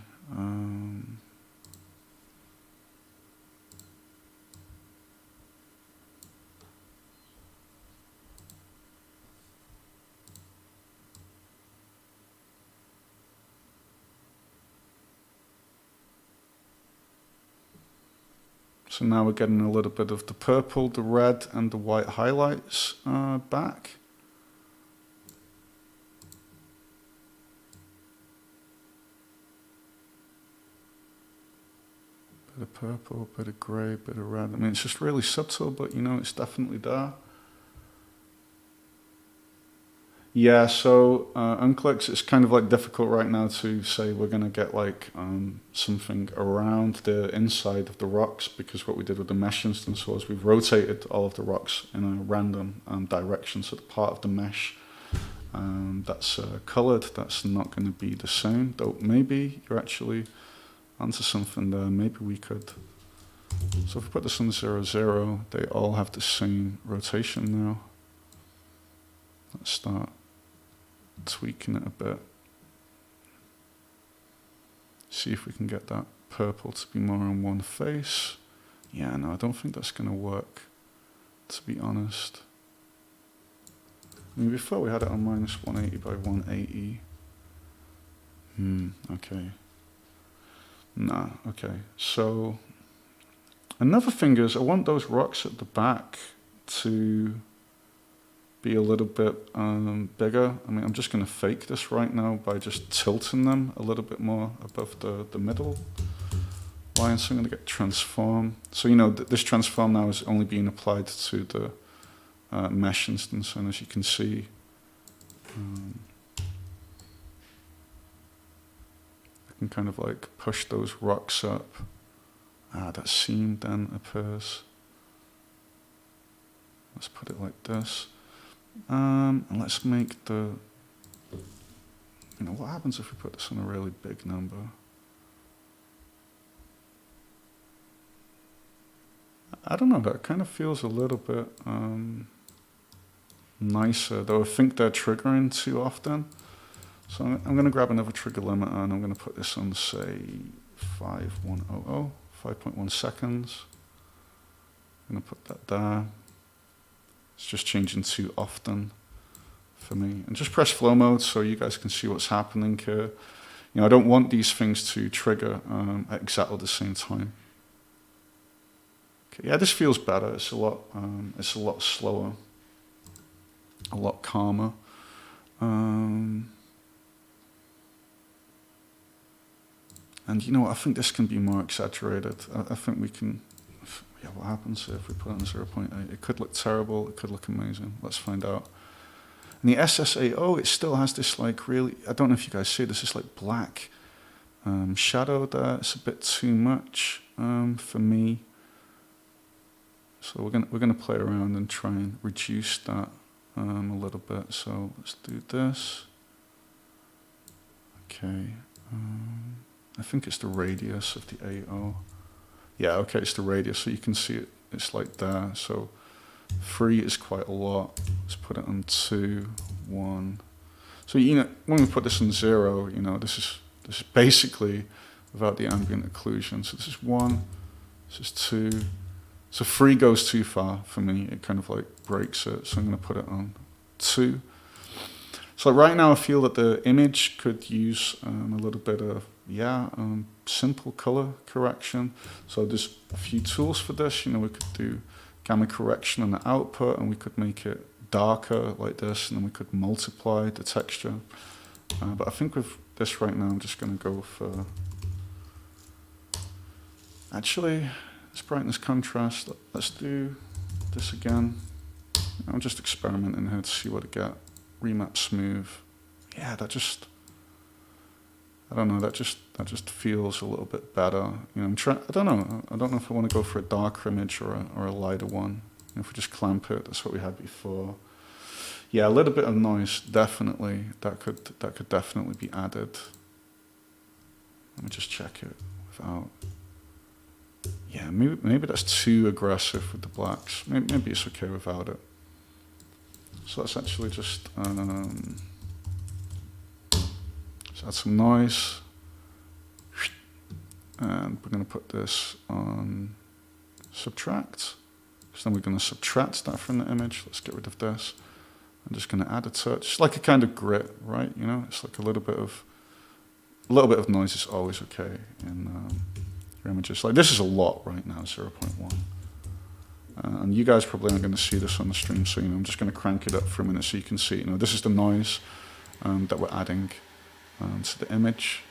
So now we're getting a little bit of the purple, the red, and the white highlights back. Bit of purple, bit of grey, bit of red. I mean, it's just really subtle, but you know, it's definitely there. Yeah, so unclicks, it's kind of like difficult right now to say we're going to get like something around the inside of the rocks, because what we did with the mesh instance was we've rotated all of the rocks in a random direction. So the part of the mesh that's colored, that's not going to be the same. Though maybe you're actually onto something there. Maybe we could. So if we put this on 0, 0, they all have the same rotation now. Let's start tweaking it a bit. See if we can get that purple to be more on one face. Yeah, no, I don't think that's going to work, to be honest. I mean, before we had it on minus 180 by 180. Okay. Nah, okay. So another thing is I want those rocks at the back to be a little bit bigger. I mean, I'm just going to fake this right now by just tilting them a little bit more above the middle line. So I'm going to get transform. So, you know, this transform now is only being applied to the mesh instance. And as you can see, I can kind of like push those rocks up. That seam then appears. Let's put it like this. And let's make the, you know, what happens if we put this on a really big number? I don't know, that kind of feels a little bit nicer, though I think they're triggering too often. So I'm going to grab another trigger limiter and I'm going to put this on, say, 5.1 seconds. I'm going to put that there. It's just changing too often for me. And just press flow mode so you guys can see what's happening here. You know, I don't want these things to trigger at exactly the same time. Okay, yeah, this feels better. It's a lot slower, a lot calmer. And you know what, I think this can be more exaggerated. I think we can, yeah, what happens if we put on 0.8? It could look terrible, it could look amazing. Let's find out. And the SSAO, it still has this like really, I don't know if you guys see this, is like black shadow there. It's a bit too much for me. So we're gonna play around and try and reduce that a little bit. So let's do this. Okay. I think it's the radius of the AO. Yeah, okay, it's the radius, so you can see it, it's like there. So 3 is quite a lot. Let's put it on 2, 1. So, you know, when we put this on 0, you know, this is basically without the ambient occlusion. So this is 1, this is 2. So 3 goes too far for me. It kind of like breaks it. So I'm going to put it on 2. So right now I feel that the image could use a little bit of, simple color correction. So there's a few tools for this. You know, we could do gamma correction on the output and we could make it darker like this, and then we could multiply the texture. But I think with this right now, I'm just going to go for, actually, let's brighten this contrast. Let's do this again. I'm just experimenting here to see what I get. Remap smooth. Yeah, that just, I don't know, that just feels a little bit better. You know, I don't know if I want to go for a darker image or a lighter one. You know, if we just clamp it, that's what we had before. Yeah, a little bit of noise, definitely. That could definitely be added. Let me just check it without. Yeah, maybe that's too aggressive with the blacks. Maybe it's okay without it. So let's actually just let's add some noise. And we're going to put this on subtract. So then we're going to subtract that from the image. Let's get rid of this. I'm just going to add a touch. It's like a kind of grit, right? You know, it's like a little bit of noise is always okay in your images. Like this is a lot right now, 0.1. And you guys probably aren't going to see this on the stream, so you know, I'm just going to crank it up for a minute so you can see. You know, this is the noise that we're adding to the image.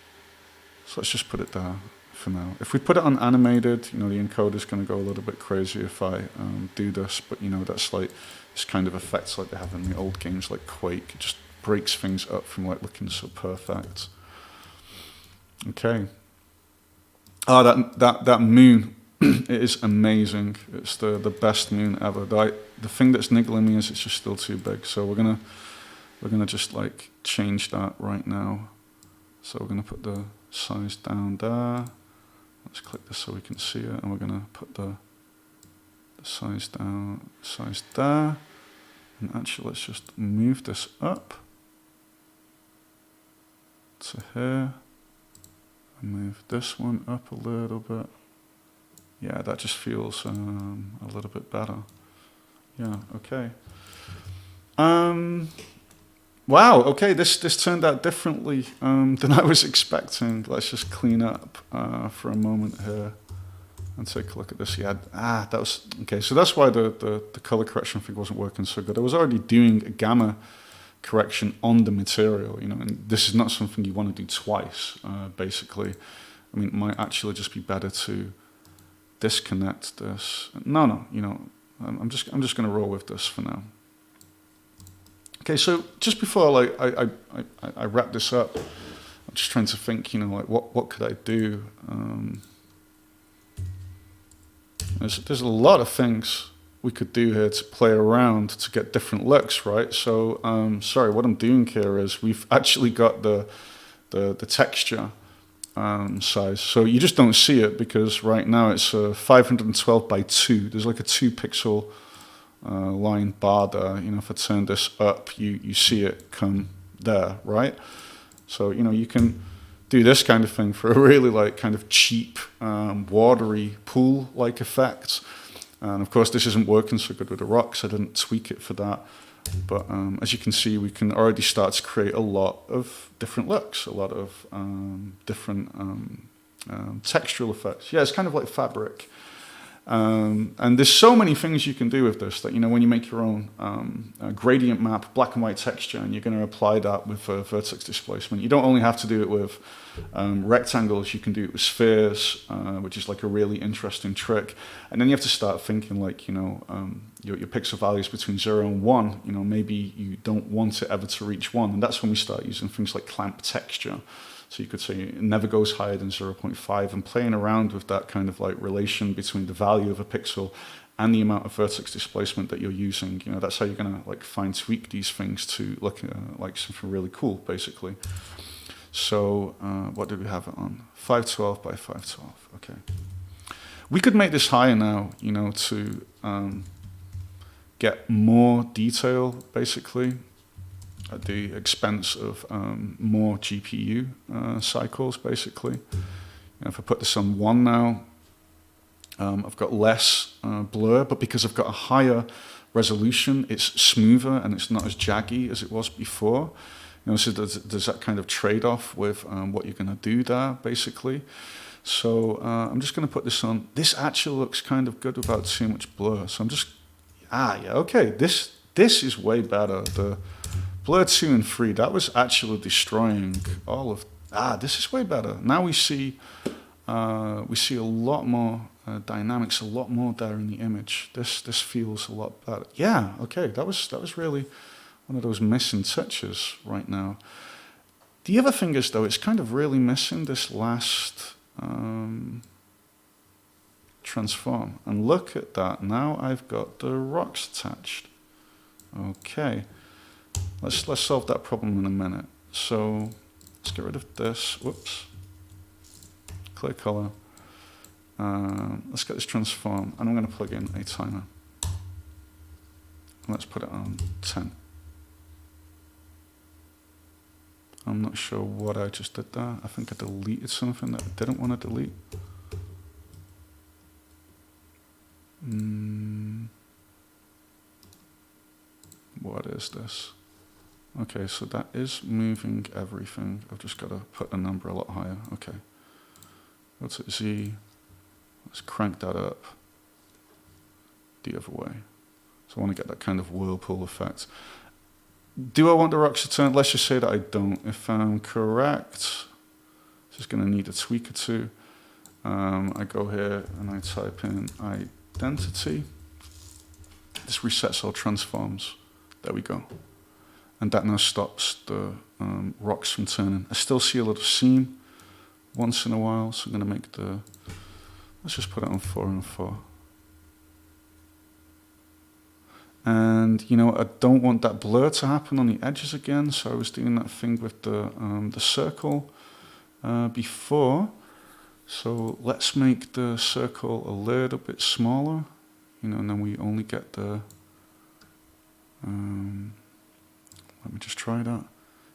So let's just put it there for now. If we put it on animated, you know, the encoder is going to go a little bit crazy if I do this. But you know, that's like this kind of effects like they have in the old games like Quake. It just breaks things up from like looking so perfect. Okay. Oh, that moon. It is amazing. It's the best moon ever. The thing that's niggling me is it's just still too big. So we're gonna just like change that right now. So we're gonna put the size down there. Let's click this so we can see it, and we're gonna put the size down, size there. And actually, let's just move this up to here. And move this one up a little bit. Yeah, that just feels a little bit better. Yeah, okay. Wow, okay, this turned out differently than I was expecting. Let's just clean up for a moment here and take a look at this. Yeah, that was, okay, so that's why the color correction thing wasn't working so good. I was already doing a gamma correction on the material, you know, and this is not something you want to do twice, basically. I mean, it might actually just be better to disconnect this. No, you know, I'm just going to roll with this for now. Okay, so just before I wrap this up, I'm just trying to think, you know, like what could I do? There's a lot of things we could do here to play around to get different looks, right? So sorry, what I'm doing here is we've actually got the texture size. So you just don't see it because right now it's 512 by 2. There's like a 2 pixel line bar there. You know, if I turn this up, you see it come there, right? So, you know, you can do this kind of thing for a really like kind of cheap, watery pool-like effect. And of course, this isn't working so good with the rocks. I didn't tweak it for that. But as you can see, we can already start to create a lot of different looks, a lot of different textural effects. Yeah, it's kind of like fabric. And there's so many things you can do with this that, you know, when you make your own gradient map, black and white texture, and you're going to apply that with vertex displacement. You don't only have to do it with rectangles, you can do it with spheres, which is like a really interesting trick. And then you have to start thinking like, you know, your pixel values between 0 and 1, you know, maybe you don't want it ever to reach 1. And that's when we start using things like clamp texture. So you could say it never goes higher than 0.5, and playing around with that kind of like relation between the value of a pixel and the amount of vertex displacement that you're using. You know, that's how you're going to like fine tweak these things to look like something really cool, basically. So what did we have it on? 512 by 512. Okay. We could make this higher now, you know, to get more detail, basically, at the expense of more GPU cycles, basically. You know, if I put this on 1 now, I've got less blur, but because I've got a higher resolution, it's smoother and it's not as jaggy as it was before. You know, so there's that kind of trade-off with what you're going to do there, basically. So I'm just going to put this on. This actually looks kind of good without too much blur. So I'm just, yeah, okay, this is way better. The Blur 2 and 3, that was actually destroying all of, this is way better. Now we see a lot more dynamics, a lot more there in the image. This feels a lot better. Yeah, okay, that was really one of those missing touches right now. The other thing is, though, it's kind of really missing this last transform. And look at that, now I've got the rocks attached. Okay. Let's solve that problem in a minute. So let's get rid of this. Whoops. Clear color. Let's get this transform, and I'm going to plug in a timer. And let's put it on 10. I'm not sure what I just did there. I think I deleted something that I didn't want to delete. What is this? Okay, so that is moving everything. I've just got to put the number a lot higher. Okay. Go to Z. Let's crank that up the other way. So I want to get that kind of whirlpool effect. Do I want the rocks to turn? Let's just say that I don't. If I'm correct, this is going to need a tweak or two. I go here and I type in identity. This resets all transforms. There we go. And that now stops the rocks from turning. I still see a little seam once in a while, so I'm going to make the, let's just put it on 4 and 4. And, you know, I don't want that blur to happen on the edges again, so I was doing that thing with the circle before. So let's make the circle a little bit smaller, you know, and then we only get the, let me just try that.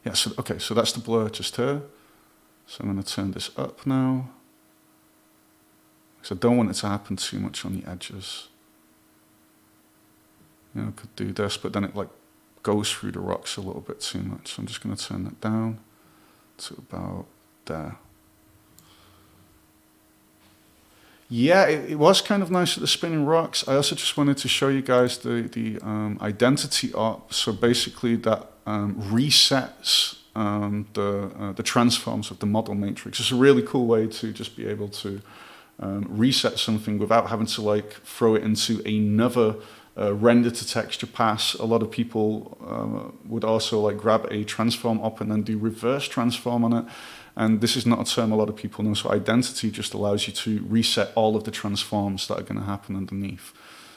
Yeah, so, okay, so that's the blur just here. So I'm going to turn this up now. Because I don't want it to happen too much on the edges. You know, I could do this, but then it like goes through the rocks a little bit too much. So I'm just going to turn that down to about there. Yeah, it was kind of nice with the spinning rocks. I also just wanted to show you guys the identity op. So basically that resets the transforms of the model matrix. It's a really cool way to just be able to reset something without having to like throw it into another render to texture pass. A lot of people would also like grab a transform op and then do reverse transform on it. And this is not a term a lot of people know. So identity just allows you to reset all of the transforms that are going to happen underneath.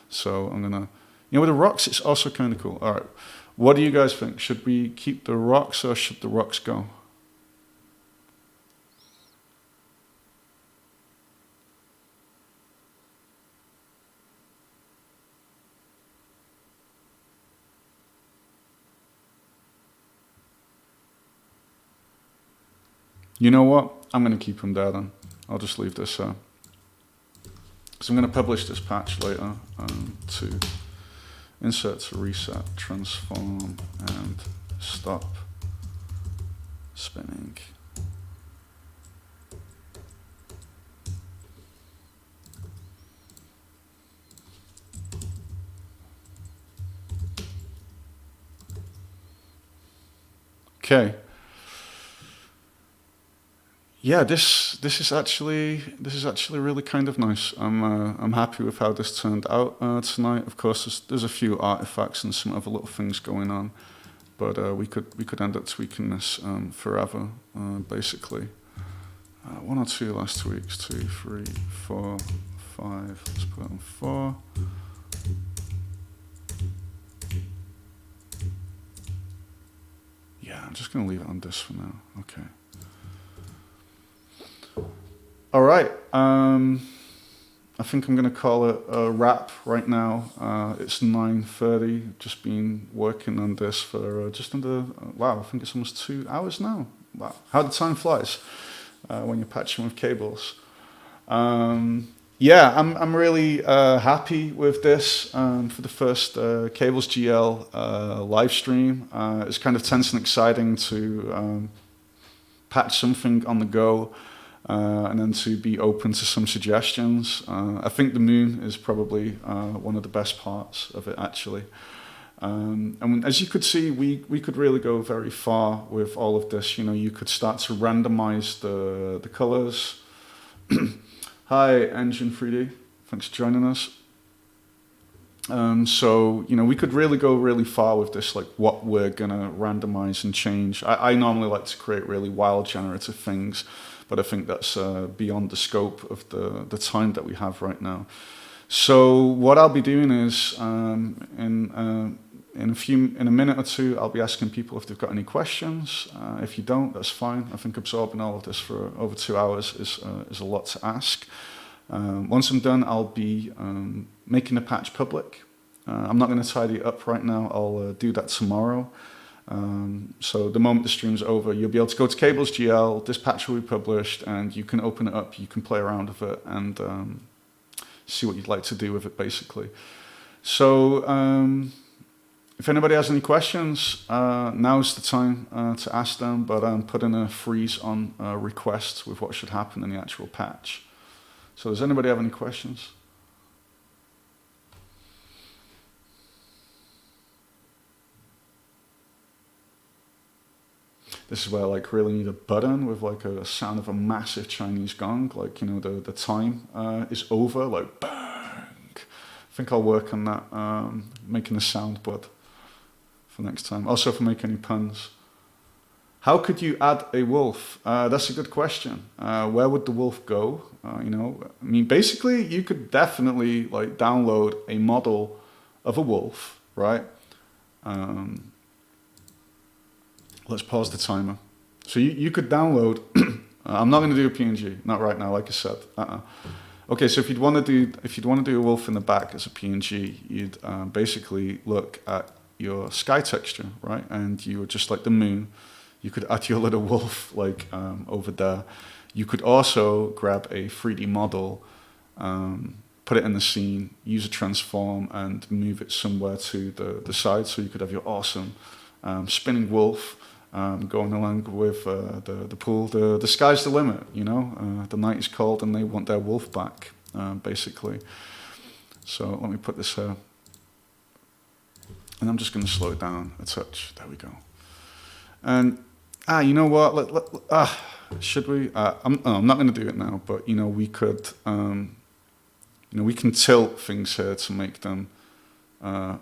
So I'm going to, with the rocks, it's also kind of cool. All right. What do you guys think? Should we keep the rocks or should the rocks go? You know what? I'm going to keep them there then. I'll just leave this there. So I'm going to publish this patch later to insert to reset, transform, and stop spinning. Okay. Yeah, this is actually really kind of nice. I'm happy with how this turned out tonight. Of course, there's a few artifacts and some other little things going on, but we could end up tweaking this forever, basically. 1 or 2 last weeks, 2, 3, 4, 5. Let's put it on 4. Yeah, I'm just gonna leave it on this for now. Okay. All right, I think I'm going to call it a wrap right now. It's 9:30, just been working on this for just under, wow, I think it's almost 2 hours now. Wow, how the time flies when you're patching with cables. Yeah, I'm really happy with this for the first Cables GL live stream. It's kind of tense and exciting to patch something on the go. And then to be open to some suggestions. I think the moon is probably one of the best parts of it, actually. And as you could see, we could really go very far with all of this. You could start to randomize the colors. Hi, Engine 3D. Thanks for joining us. So, we could really go really far with this, like what we're going to randomize and change. I normally like to create really wild generative things, but I think that's beyond the scope of the time that we have right now. So what I'll be doing is in a minute or two, I'll be asking people if they've got any questions. If you don't, that's fine. I think absorbing all of this for over 2 hours is a lot to ask. Once I'm done, I'll be making the patch public. I'm not going to tidy it up right now. I'll do that tomorrow. So the moment the stream's over, you'll be able to go to Cables GL, this patch will be published, and you can open it up, you can play around with it, and see what you'd like to do with it, basically. So if anybody has any questions, now's the time to ask them, but I'm putting a freeze on requests with what should happen in the actual patch. So does anybody have any questions? This is where I like really need a button with like a sound of a massive Chinese gong, like the time is over, like bang. I think I'll work on that, making a soundboard for next time. Also for making any puns. How could you add a wolf? That's a good question. Where would the wolf go? Basically you could definitely like download a model of a wolf, right? Let's pause the timer. So you could download, I'm not going to do a PNG, not right now, like I said. Okay, so if you'd want to do a wolf in the back as a PNG, you'd basically look at your sky texture, right? And you would just like the moon, you could add your little wolf like over there. You could also grab a 3D model put it in the scene, use a transform, and move it somewhere to the side, so you could have your awesome spinning wolf going along with the pool. The sky's the limit, you know. The night is cold and they want their wolf back, basically. So let me put this here. And I'm just going to slow it down a touch. There we go. And, you know what? Should we? I'm not going to do it now, but, you know, we could, you know, we can tilt things here to make them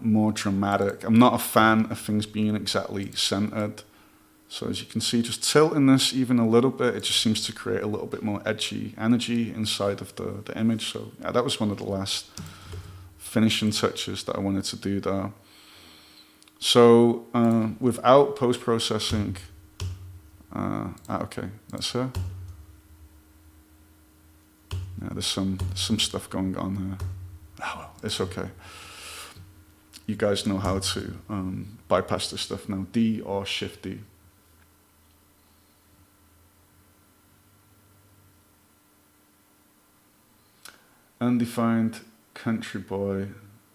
more dramatic. I'm not a fan of things being exactly centered. So as you can see, just tilting this even a little bit, it just seems to create a little bit more edgy energy inside of the image. So yeah, that was one of the last finishing touches that I wanted to do there. So without post-processing, okay, that's her. Yeah, there's some stuff going on here. Oh, well, it's okay. You guys know how to bypass this stuff now. D or Shift D. Undefined country boy.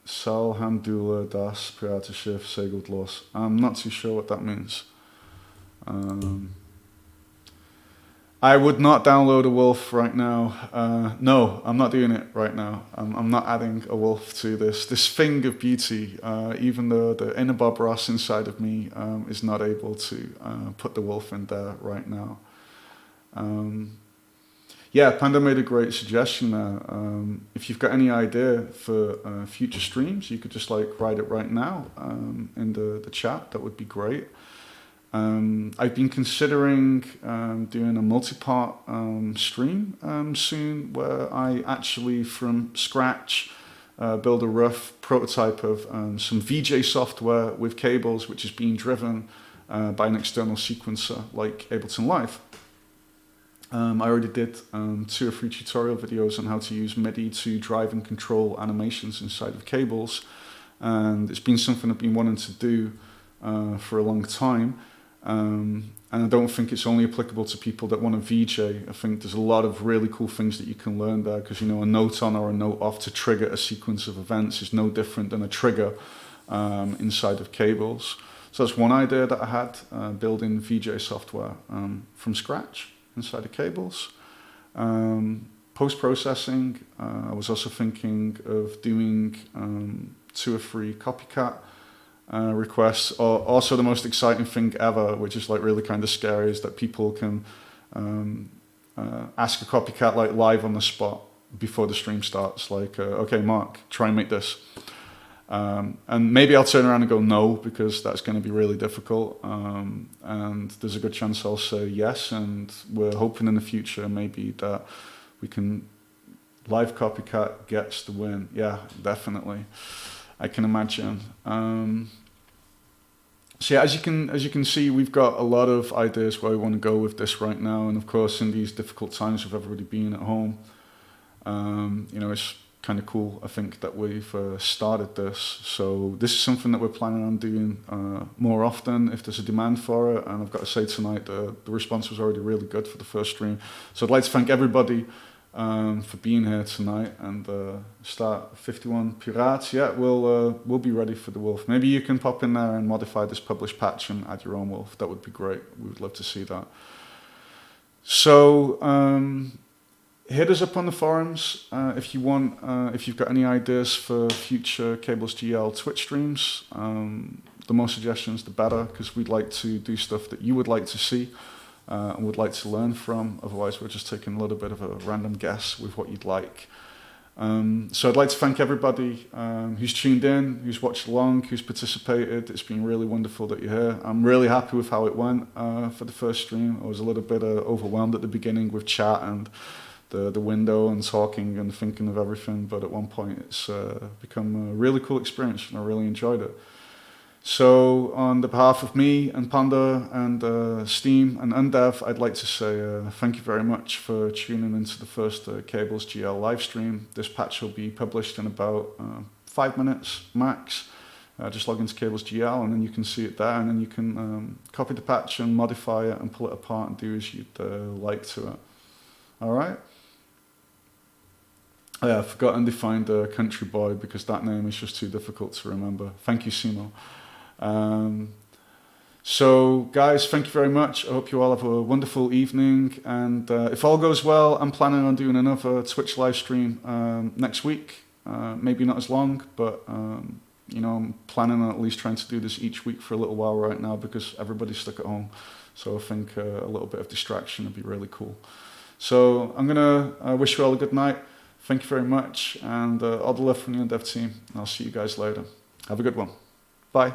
Salhamdulillah das Piratenschiff segelt los. I'm not too sure what that means. I would not download a wolf right now. No, I'm not doing it right now. I'm not adding a wolf to this thing of beauty. Even though the inner Bob Ross inside of me is not able to put the wolf in there right now. Yeah, Panda made a great suggestion there. If you've got any idea for future streams, you could just like write it right now in the chat. That would be great. I've been considering doing a multi-part stream soon, where I actually from scratch build a rough prototype of some VJ software with cables, which is being driven by an external sequencer like Ableton Live. I already did 2 or 3 tutorial videos on how to use MIDI to drive and control animations inside of cables, and it's been something I've been wanting to do for a long time. And I don't think it's only applicable to people that want to VJ. I think there's a lot of really cool things that you can learn there, because, you know, a note on or a note off to trigger a sequence of events is no different than a trigger inside of cables. So that's one idea that I had, building VJ software from scratch inside of cables. Post-processing, I was also thinking of doing 2 or 3 copycat requests. Or also the most exciting thing ever, which is like really kind of scary, is that people can ask a copycat like live on the spot before the stream starts, like, okay, Mark, try and make this. And maybe I'll turn around and go no, because that's going to be really difficult. And there's a good chance I'll say yes. And we're hoping in the future maybe that we can live copycat gets the win. Yeah, definitely. I can imagine. So yeah, as you can see, we've got a lot of ideas where we want to go with this right now. And of course, in these difficult times of everybody being at home, you know, it's kind of cool, I think, that we've started this. So this is something that we're planning on doing more often if there's a demand for it. And I've got to say tonight, the response was already really good for the first stream. So I'd like to thank everybody for being here tonight, and start 51 Pirates. Yeah, we'll be ready for the wolf. Maybe you can pop in there and modify this published patch and add your own wolf. That would be great. We would love to see that. So hit us up on the forums if you want. If you've got any ideas for future Cables GL Twitch streams, the more suggestions, the better, because we'd like to do stuff that you would like to see. And would like to learn from. Otherwise, we're just taking a little bit of a random guess with what you'd like. So I'd like to thank everybody who's tuned in, who's watched along, who's participated. It's been really wonderful that you're here. I'm really happy with how it went for the first stream. I was a little bit overwhelmed at the beginning with chat and the window and talking and thinking of everything. But at one point, it's become a really cool experience, and I really enjoyed it. So on the behalf of me and Panda and Steam and Undev, I'd like to say thank you very much for tuning into the first Cables GL live stream. This patch will be published in about 5 minutes max. Just log into Cables GL and then you can see it there, and then you can copy the patch and modify it and pull it apart and do as you'd like to it. All right. I've forgotten to find Country Boy because that name is just too difficult to remember. Thank you, Simo. So, guys, thank you very much. I hope you all have a wonderful evening. And if all goes well, I'm planning on doing another Twitch live stream next week. Maybe not as long, but you know, I'm planning on at least trying to do this each week for a little while right now because everybody's stuck at home. So I think a little bit of distraction would be really cool. So I'm gonna wish you all a good night. Thank you very much, and all the love from the Undev team. And I'll see you guys later. Have a good one. Bye.